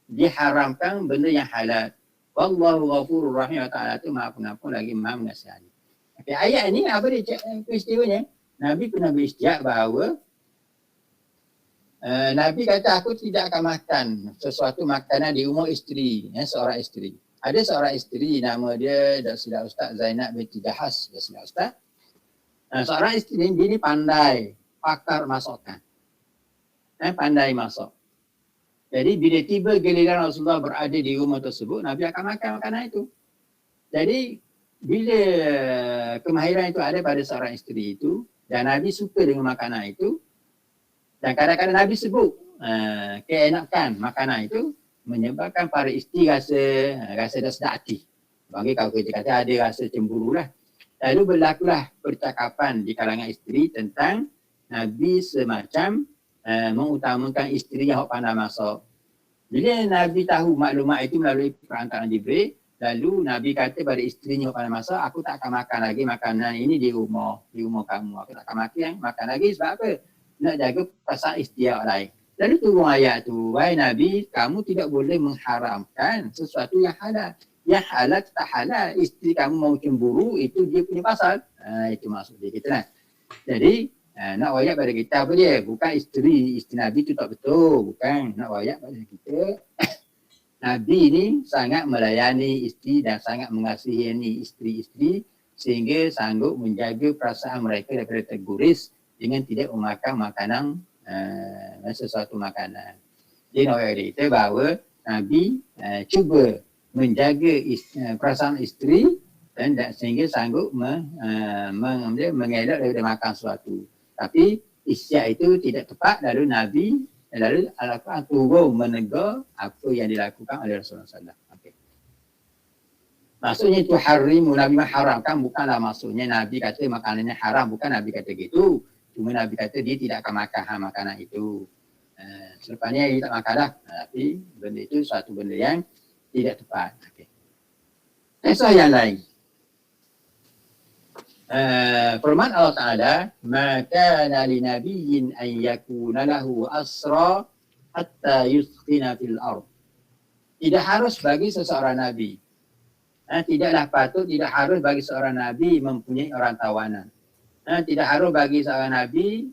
diharamkan benda yang halal. Wallahu ghafurur rahim. Allah Ta'ala tu maha pengampun lagi maha mengasihani. Okay, ayat ni apa dia peristiwanya? Nabi pernah beristiak bahawa Nabi kata aku tidak akan makan sesuatu makanan di rumah isteri, seorang isteri. Ada seorang isteri nama dia Silap Ustaz Zainab binti Jahas, Silap Ustaz. Seorang isteri dia ni pandai, pakar masakan. Pandai masak. Jadi bila tiba giliran Rasulullah berada di rumah tersebut, Nabi akan makan makanan itu. Jadi bila kemahiran itu ada pada seorang isteri itu dan Nabi suka dengan makanan itu, dan kadang-kadang Nabi sebut keenakan makanan itu menyebabkan para isteri rasa dah sedap hati. Bagi kalau kita kata ada rasa cemburu lah. Lalu berlakulah percakapan di kalangan isteri tentang Nabi semacam mengutamakan isteri yang pandai masak. Bila Nabi tahu maklumat itu melalui perantaraan Jibril, lalu Nabi kata pada isterinya yang pandai masak, aku tak akan makan lagi makanan ini di rumah kamu. Aku tak akan makan lagi sebab apa? Nak jaga perasaan isteri yang lain. Lalu turun ayat tu, wahai Nabi, kamu tidak boleh mengharamkan sesuatu yang halal. Yang halal tak halal. Isteri kamu mau cemburu, itu dia punya pasal. Itu maksud dia kita lah. Jadi, nak wayak pada kita apa dia? Bukan isteri Nabi tu tak betul. Bukan. Nak wayak pada kita. Nabi ni sangat melayani isteri dan sangat mengasihani isteri-isteri sehingga sanggup menjaga perasaan mereka daripada terguris dengan tidak memakan makanan sesuatu makanan. Jadi nak kita bahawa Nabi cuba menjaga perasaan isteri dan sehingga sanggup mengelak daripada makan sesuatu. Tapi isyak itu tidak tepat, lalu Al-Quran turun menegur apa yang dilakukan oleh Rasulullah SAW. Okay. Maksudnya itu harimu, Nabi mengharamkan, bukanlah maksudnya Nabi kata makanannya haram, bukan Nabi kata gitu. Cuma Nabi kata dia tidak akan makan makanan itu. Selepasnya dia tak makan dah. Tapi benda itu suatu benda yang tidak tepat. Okay. Kisah yang lain. Firman Allah Ta'ala, maka nali nabiyyin an yakuna lahu asra hatta yuskhina fil ard. Tidak harus bagi seseorang Nabi. Tidaklah patut, tidak harus bagi seorang Nabi mempunyai orang tawanan. Tidak harus bagi seorang Nabi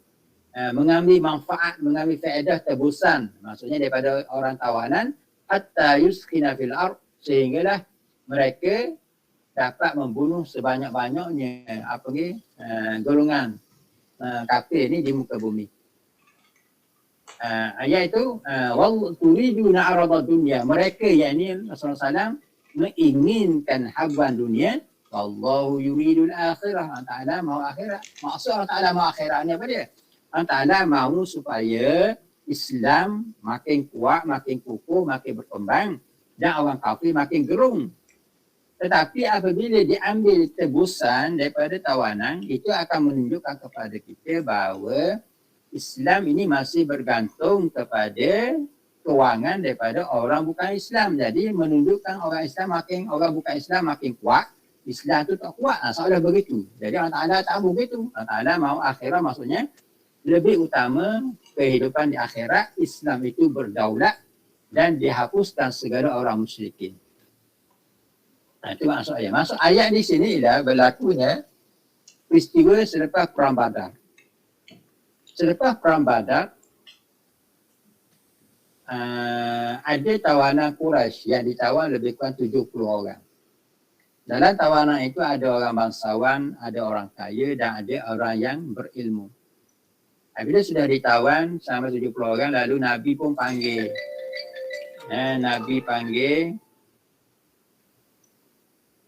mengambil manfaat, mengambil faedah tebusan. Maksudnya daripada orang tawanan. Hatta yuskhina fil ard. Sehinggalah mereka dapat membunuh sebanyak-banyaknya golongan kafir ni di muka bumi. Ayat itu, wal turiduna arada dunya. Mereka yakni Rasulullah SAW menginginkan habuan dunia. Wallahu yuridul akhirah. Allah Ta'ala mahu akhirat. Maksud Allah Ta'ala mahu akhirat ni apa dia? Allah Ta'ala mahu supaya Islam makin kuat, makin kukuh, makin berkembang dan orang kafir makin gerung. Tetapi apabila diambil tebusan daripada tawanan, itu akan menunjukkan kepada kita bahawa Islam ini masih bergantung kepada kewangan daripada orang bukan Islam. Jadi menunjukkan orang bukan Islam makin kuat, Islam tu tak kuat. Seolah begitu. Jadi Allah Ta'ala tak begitu. Allah Ta'ala mahu akhirat, maksudnya lebih utama kehidupan di akhirat. Islam itu berdaulat dan dihapuskan segala orang musyrikin. Itu maksud ayat. Maksud ayat di sini ialah berlakunya peristiwa selepas Perang Badar. Selepas Perang Badar, ada tawanan Quraisy yang ditawan lebih kurang 70 orang. Dalam tawanan itu ada orang bangsawan, ada orang kaya dan ada orang yang berilmu. Bila sudah ditawan sampai 70 orang, lalu Nabi pun panggil.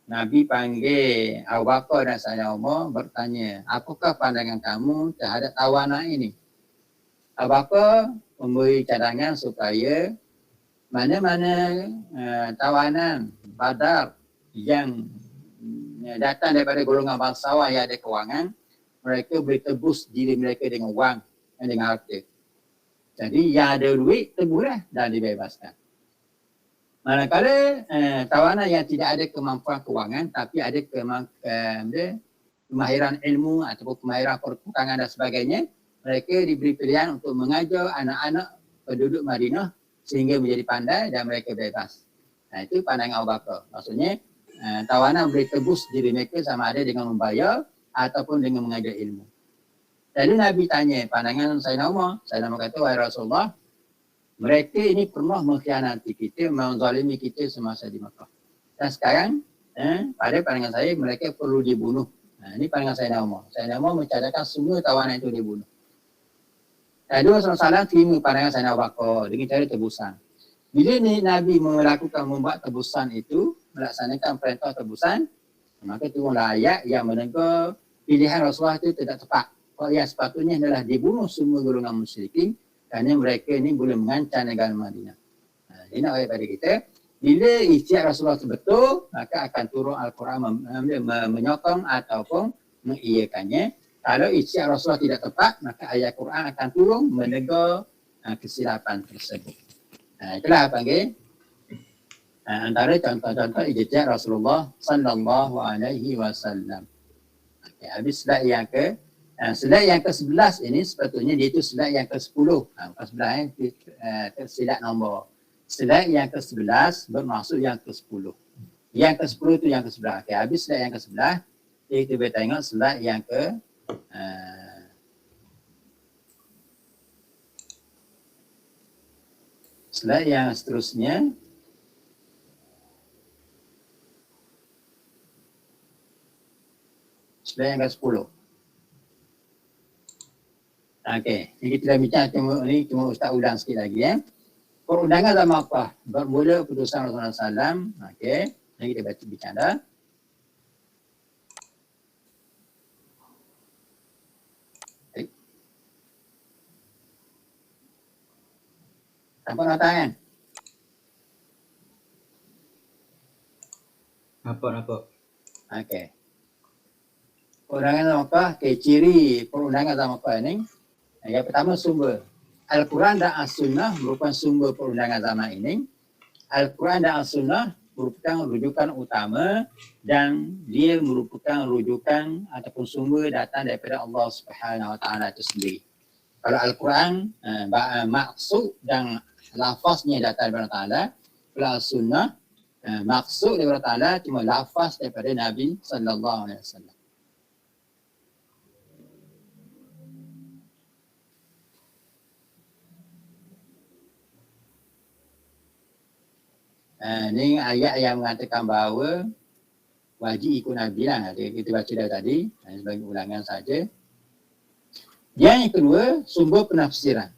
Nabi panggil Abu Bakar dan Sayyidina Umar bertanya, apakah pandangan kamu terhadap tawanan ini? Abu Bakar memberi cadangan supaya mana-mana tawanan Badar yang datang daripada golongan bangsawan yang ada kewangan, mereka boleh tebus diri mereka dengan wang dan dengan harta. Jadi yang ada duit tebuslah dan dibebaskan. Manakala tawanan yang tidak ada kemampuan kewangan tapi ada kemahiran ilmu ataupun kemahiran pertukangan dan sebagainya, mereka diberi pilihan untuk mengajar anak-anak penduduk Madinah sehingga menjadi pandai dan mereka bebas. Itu pandangan Abu Bakar. Maksudnya tawanan boleh tebus diri mereka sama ada dengan membayar ataupun dengan mengajar ilmu. Lalu Nabi tanya pandangan Sayyidina Umar. Sayyidina Umar kata, wahai Rasulullah, mereka ini pernah mengkhianati kita, menzalimi kita semasa di Makkah. Dan sekarang, pada pandangan saya, mereka perlu dibunuh. Ini pandangan Sayyidina Umar. Sayyidina Umar mencadangkan semua tawanan itu dibunuh. Lalu Rasulullah SAW terima pandangan Sayyidina Abu Bakar dengan cara tebusan. Bila ni Nabi membuat tebusan itu, melaksanakan perintah tebusan, maka turunlah ayat yang menegur pilihan Rasulullah itu tidak tepat. Yang sepatutnya adalah dibunuh semua golongan musyrikin kerana mereka ini boleh mengancam negara Madinah. Ini nak ayat pada kita. Bila istiak Rasulullah itu betul, maka akan turun Al-Quran menyokong ataupun mengiyakannya. Kalau istiak Rasulullah tidak tepat, maka ayat Quran akan turun menegur kesilapan tersebut. Itulah panggil antara contoh-contoh ijtihad Rasulullah sallallahu alaihi wasallam. Okey, habis slide yang slide yang ke-11 ini sepatutnya dia itu slide yang ke-10. Bukan 11 tersilap nombor. Slide yang ke-11 bermaksud yang ke-10. Yang ke-10 itu yang ke-11. Okey, habis slide yang ke-11, kita boleh tengok slide yang slide yang seterusnya. Slide yang ke-10. Okey, ini kita dah bincang cuma Ustaz ulang sikit lagi Perundangan zaman apa? Bermula putusan Rasulullah SAW. Okey, ini kita baca bincang dah. Nampak nota kan? Nampak. Okey. Perundangan zaman apa? Ciri perundangan zaman apa ini? Yang pertama sumber. Al-Quran dan As-Sunnah merupakan sumber perundangan zaman ini. Al-Quran dan As-Sunnah merupakan rujukan utama dan dia merupakan rujukan ataupun sumber datang daripada Allah Subhanahu Wa Taala itu sendiri. Kalau Al-Quran maksud dan lafaznya datang daripada Allah Taala, kalau As-Sunnah maksud daripada Allah Taala cuma lafaz daripada Nabi sallallahu alaihi wasallam. Ini ayat yang mengatakan bahawa wajib ikut Nabi lah. Kita baca dah tadi, sebagai ulangan saja. Yang kedua, sumber penafsiran.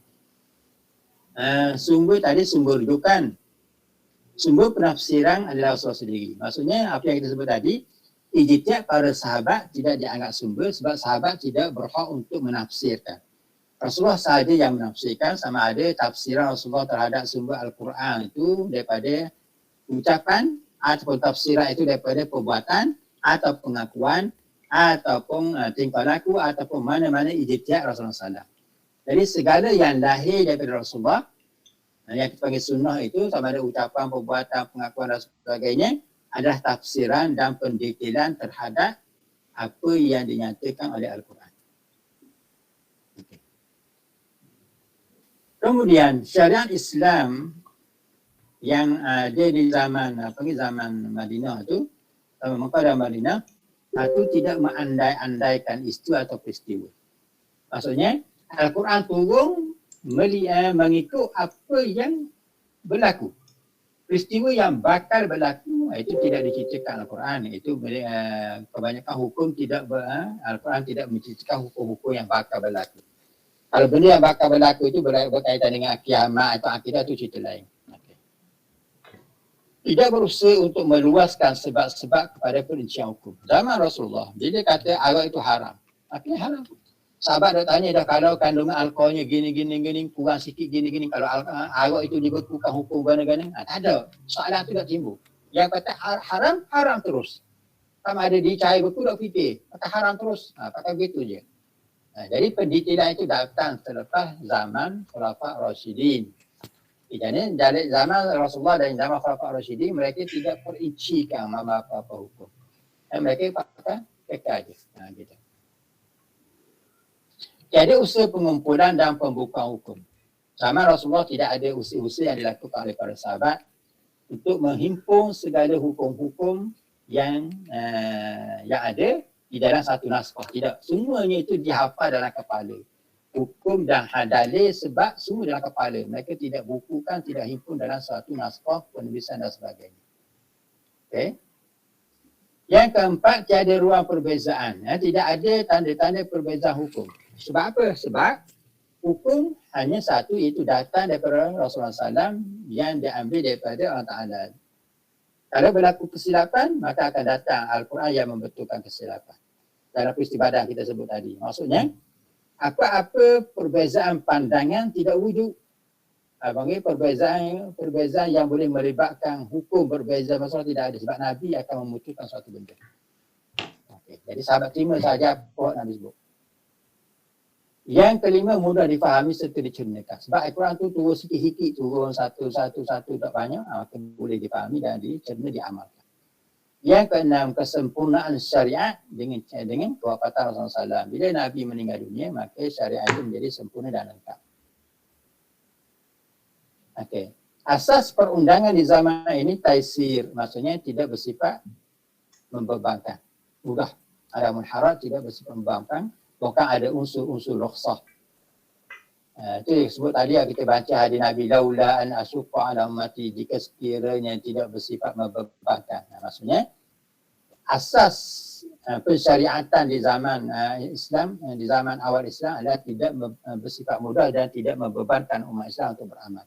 Sumber tadi sumber rujukan. Sumber penafsiran adalah Rasulullah sendiri. Maksudnya apa yang kita sebut tadi, ijtihad para sahabat tidak dianggap sumber sebab sahabat tidak berhak untuk menafsirkan. Rasulullah sahaja yang menafsirkan, sama ada tafsiran Rasulullah terhadap sumber Al-Quran itu daripada ucapan ataupun tafsiran itu daripada perbuatan atau pengakuan ataupun tingkah laku ataupun mana-mana ijtihad Rasulullah SAW. Jadi segala yang lahir daripada Rasulullah yang kita panggil sunnah itu sama ada ucapan, perbuatan, pengakuan dan sebagainya adalah tafsiran dan pendetailan terhadap apa yang dinyatakan oleh Al-Quran. Okay. Kemudian syariat Islam yang ada di zaman zaman Madinah tu, Mekah dan Madinah itu tidak mengandai-andaikan istiwa atau peristiwa. Maksudnya Al-Quran turun mengikut apa yang berlaku. Peristiwa yang bakal berlaku itu tidak diceritakan Al-Quran. Itu kebanyakan hukum tidak Al-Quran tidak menceritakan hukum-hukum yang bakal berlaku. Kalau benda yang bakal berlaku itu berkaitan dengan kiamat atau akidah itu cerita lain. Tidak berusaha untuk meluaskan sebab-sebab kepada perincian hukum. Zaman Rasulullah, bila kata arak itu haram, akhirnya haram. Sahabat dah tanya dah, kalau kandungan alkoholnya gini, kurang sikit gini, kalau arak itu dibekukan hukum gana-gana, tak ada. Soalan tu tak timbul. Yang kata haram terus. Sama ada dicari betul tak fikir, kata haram terus. Pakai begitu je. Jadi pendetailan itu datang selepas zaman Khulafa' Rasyidin. Jadi dari zaman Rasulullah dan zaman Khulafaur Rasyidin mereka tidak perincikan apa-apa hukum. Mereka pakai PK aja. Gitu. Jadi usaha pengumpulan dan pembukaan hukum. Zaman Rasulullah tidak ada usaha-usaha yang dilakukan oleh para sahabat untuk menghimpun segala hukum-hukum yang ada di dalam satu naskah. Tidak, semuanya itu dihafal dalam kepala. Hukum dan dalil sebab semua dalam kepala. Mereka tidak bukukan, tidak himpun dalam satu naskah, penulisan dan sebagainya. Okay. Yang keempat, tiada ruang perbezaan. Tidak ada tanda-tanda perbezaan hukum. Sebab apa? Sebab hukum hanya satu, iaitu datang daripada Rasulullah SAW yang diambil daripada Allah Ta'ala. Kalau berlaku kesilapan, maka akan datang Al-Quran yang membetulkan kesilapan. Dalam peristiwa kita sebut tadi. Maksudnya, apa-apa perbezaan pandangan tidak wujud. Panggil perbezaan yang boleh melibatkan hukum berbeza masalah tidak ada. Sebab Nabi akan memutuskan suatu benda. Okay. Jadi sahabat terima sahaja apa Nabi sebut. Yang kelima, mudah difahami serta dicernakan. Sebab Al-Quran tu turun sikit-sikit, turun satu-satu tak banyak, maka boleh difahami dan dicerna, diamalkan. Yang keenam, kesempurnaan syariat dengan kewafatan Rasulullah SAW. Bila Nabi meninggal dunia, maka syariat itu menjadi sempurna dan lengkap. Okey. Asas perundangan di zaman ini taisir, maksudnya tidak bersifat membebankan. Mudah. Ada munharat tidak bersifat membebankan. Bukan ada unsur-unsur rukhsah. Itu yang disebut tadi kita baca hadis Nabi laula an asyqa ala ummati, jika sekiranya tidak bersifat membebankan. Maksudnya asas pensyariatan di zaman Islam, di zaman awal Islam adalah tidak bersifat mudah dan tidak membebankan umat Islam untuk beramal.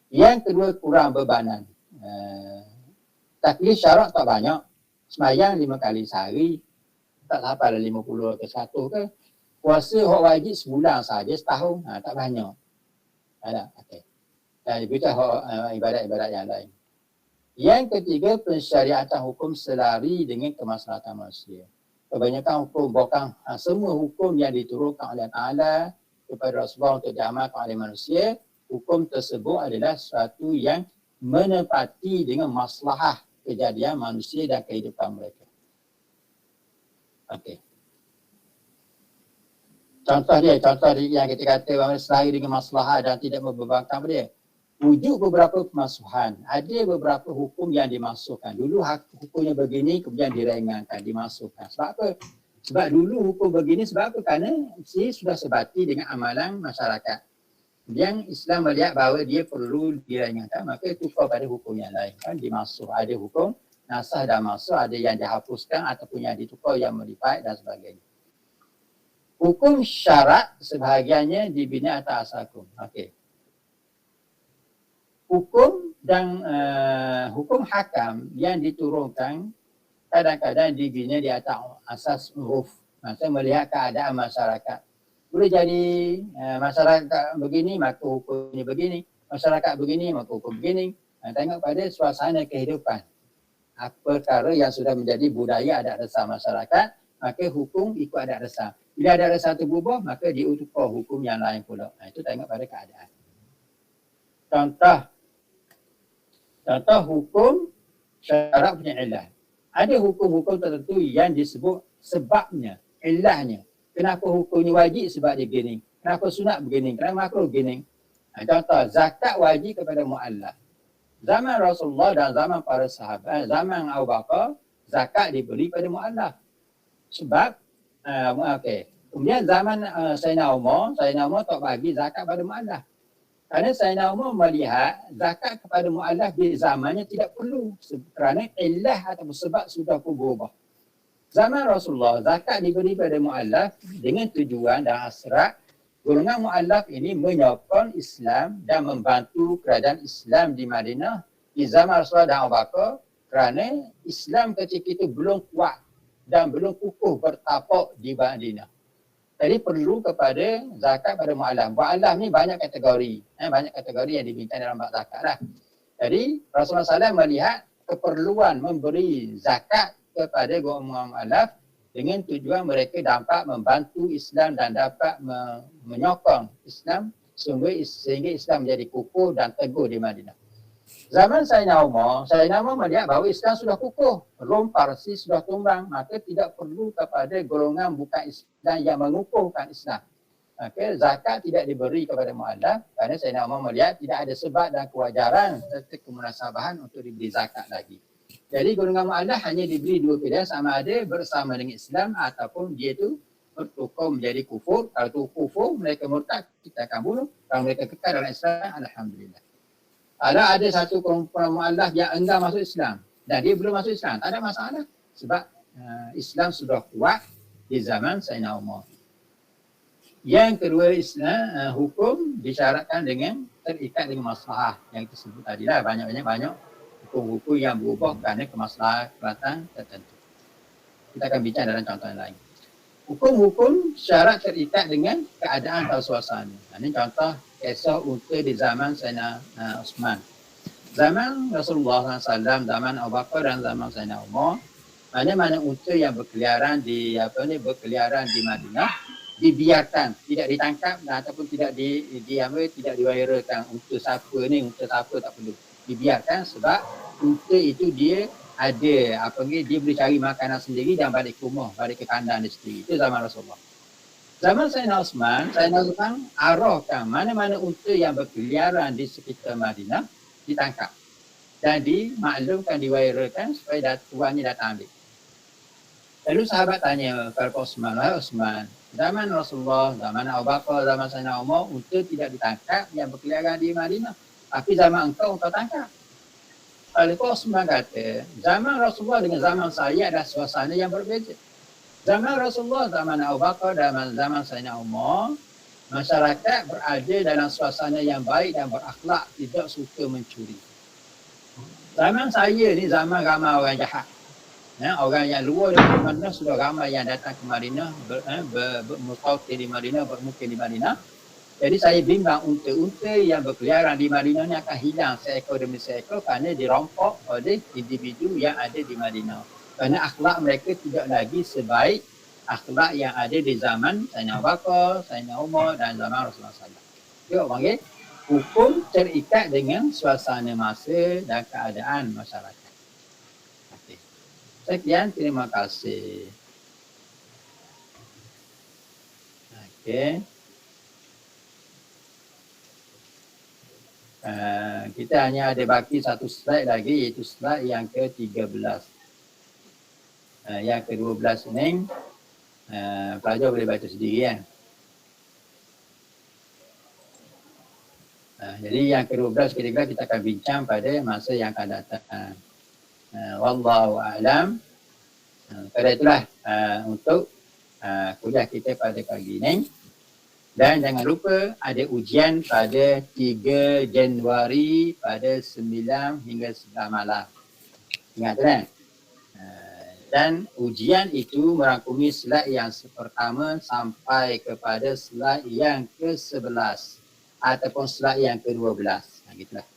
Yang kedua, kurang bebanan. Taklif syarat tak banyak. Semayang 5 kali sehari. Tak sampai 50 ke 100 ke. Puasa hak wajib sebulan saja, setahun. Tak banyak. Ada. Okey. Dan begitu ibadat-ibadat yang lain. Yang ketiga, pensyariatan hukum selari dengan kemaslahatan manusia. Kebanyakan hukum, bukan semua hukum yang diturunkan oleh Ta'ala kepada Rasulullah untuk diamalkan oleh manusia, hukum tersebut adalah sesuatu yang menepati dengan maslahah kejadian manusia dan kehidupan mereka. Okey. Contoh dia yang kita kata bahawa selari dengan maslahah dan tidak membebankan dia. Wujud beberapa pemasukkan. Ada beberapa hukum yang dimasukkan. Dulu hukumnya begini, kemudian diringankan, dimasukkan. Sebab apa? Sebab dulu hukum begini, sebab apa? Kerana sudah sebati dengan amalan masyarakat. Yang Islam melihat bahawa dia perlu diringankan, maka tukar pada hukum yang lain. Kan dimasuk. Ada hukum nasah dan masuk, ada yang dihapuskan ataupun yang ditukar, yang modified dan sebagainya. Hukum syarat sebahagiannya dibina atas asas hukum. Okey. Hukum dan hukum hakam yang diturunkan kadang-kadang dibina di atas asas uruf. Maksudnya melihat keadaan masyarakat. Boleh jadi masyarakat begini, maka hukumnya begini. Masyarakat begini, maka hukum begini. Tengok pada suasana kehidupan. Perkara yang sudah menjadi budaya adat resam masyarakat, maka hukum ikut adat resam. Bila adat resam itu berubah, maka diutukar hukum yang lain pula. Itu tengok pada keadaan. Contoh hukum syarat punya ilah. Ada hukum-hukum tertentu yang disebut sebabnya, ilahnya. Kenapa hukumnya wajib? Sebab dia begini. Kenapa sunat begini? Kenapa makruh begini? Contoh, zakat wajib kepada mu'allaf. Zaman Rasulullah dan zaman para sahabat, zaman Abu Bakar, zakat diberi pada mu'allaf. Sebab, kemudian zaman Sayyidina Umar tak bagi zakat pada mu'allaf. Kerana Sayyidina Umar melihat zakat kepada mu'allaf di zamannya tidak perlu. Kerana ilah atau sebab sudah pun berubah. Zaman Rasulullah, zakat diberi pada mu'allaf dengan tujuan dan hasrat golongan mu'allaf ini menyokong Islam dan membantu kerajaan Islam di Madinah di zaman Rasulullah dan Abu Bakar, kerana Islam ketika itu belum kuat dan belum kukuh bertapak di Madinah. Jadi perlu kepada zakat pada mu'allaf. Mu'allaf ni banyak kategori. Banyak kategori yang diminta dalam bab zakat lah. Jadi Rasulullah SAW melihat keperluan memberi zakat kepada golongan mu'allaf dengan tujuan mereka dapat membantu Islam dan dapat menyokong Islam sehingga Islam menjadi kukuh dan teguh di Madinah. Zaman Sayyidina Umar melihat bahawa Islam sudah kukuh, Rom Parsi sudah tumbang, maka tidak perlu kepada golongan bukan Islam yang mengukuhkan Islam. Maka zakat tidak diberi kepada mu'alaf kerana Sayyidina Umar melihat tidak ada sebab dan kewajaran serta kemunasabahan untuk diberi zakat lagi. Jadi golongan mu'alaf hanya diberi dua pilihan, sama ada bersama dengan Islam ataupun dia itu bertukar menjadi kufur. Kalau itu kufur, mereka murtad, kita akan bunuh. Kalau mereka kekal dalam Islam, alhamdulillah. Kalau ada satu kumpulan mu'alaf yang enggan masuk Islam dan dia belum masuk Islam, tak ada masalah. Sebab Islam sudah kuat di zaman Sayyidina Umar. Yang kedua, Islam hukum disyaratkan dengan terikat dengan maslahah yang kita sebut tadi lah. Banyak hukum-hukum yang berubah kerana kemaslahatan tertentu. Kita akan bincang dalam contoh yang lain. Hukum-hukum syarat terikat dengan keadaan atau suasana. Ini contoh kisah unta di zaman Sayyidina Osman. Zaman Rasulullah SAW, zaman Abu Bakar dan zaman Sayyidina Umar, mana-mana unta yang berkeliaran di Madinah dibiarkan, tidak ditangkap ataupun tidak tidak diwairakan. Unta siapa tak perlu. Dibiarkan sebab unta itu dia ada dia boleh cari makanan sendiri dan balik ke rumah, balik ke kandang dia sendiri. Itu zaman Rasulullah. Zaman Sayyidina Osman arahkan mana-mana unta yang berkeliaran di sekitar Madinah ditangkap dan dimaklumkan, diwairakan supaya tuannya datang ambil. Lalu sahabat tanya kepada Osman, "Wahai Osman, zaman Rasulullah, zaman Abu Bakar, zaman Sayyidina Umar, unta tidak ditangkap yang berkeliaran di Madinah. Tapi zaman engkau tangkap." Lalu Osman kata, zaman Rasulullah dengan zaman saya ada suasana yang berbeza. Zaman Rasulullah, zaman Abu Bakar dan zaman Sayyidina Umar, masyarakat berada dalam suasana yang baik dan berakhlak, tidak suka mencuri. Zaman saya ni zaman ramai orang jahat. Orang yang luar dari Madinah sudah ramai yang datang ke Madinah, bermutawtir di Madinah, bermukim di Madinah. Jadi saya bimbang unta-unta yang berkeliaran di Madinah ni akan hilang seekor demi seekor kerana dirompok oleh individu yang ada di Madinah. Kerana akhlak mereka tidak lagi sebaik akhlak yang ada di zaman Sayyidina Abu Bakar, Sayyidina Umar dan zaman Rasulullah SAW. Dia panggil hukum terikat dengan suasana masa dan keadaan masyarakat. Sekian, terima kasih. Okey. Kita hanya ada baki satu slide lagi, iaitu slide yang ke-13. Yang ke-12 ini pelajar boleh baca sendiri kan. Jadi yang ke-12 kira-kira kita akan bincang pada masa yang akan datang. Wallahu a'lam. Pada itulah untuk kuliah kita pada pagi ini. Dan jangan lupa ada ujian pada 3 Januari pada 9 hingga 9 malam. Ingat kan? Dan ujian itu merangkumi slide yang pertama sampai kepada slide yang ke-11 ataupun slide yang ke-12. Gitulah.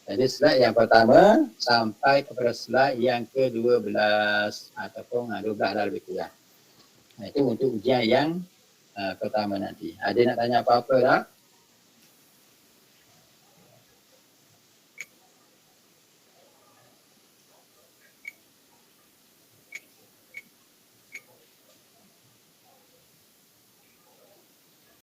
Jadi slide yang pertama sampai kepada slide yang ke-12 ataupun 12 lah lebih kurang. Itu untuk ujian yang pertama nanti. Ada nak tanya apa-apa tak?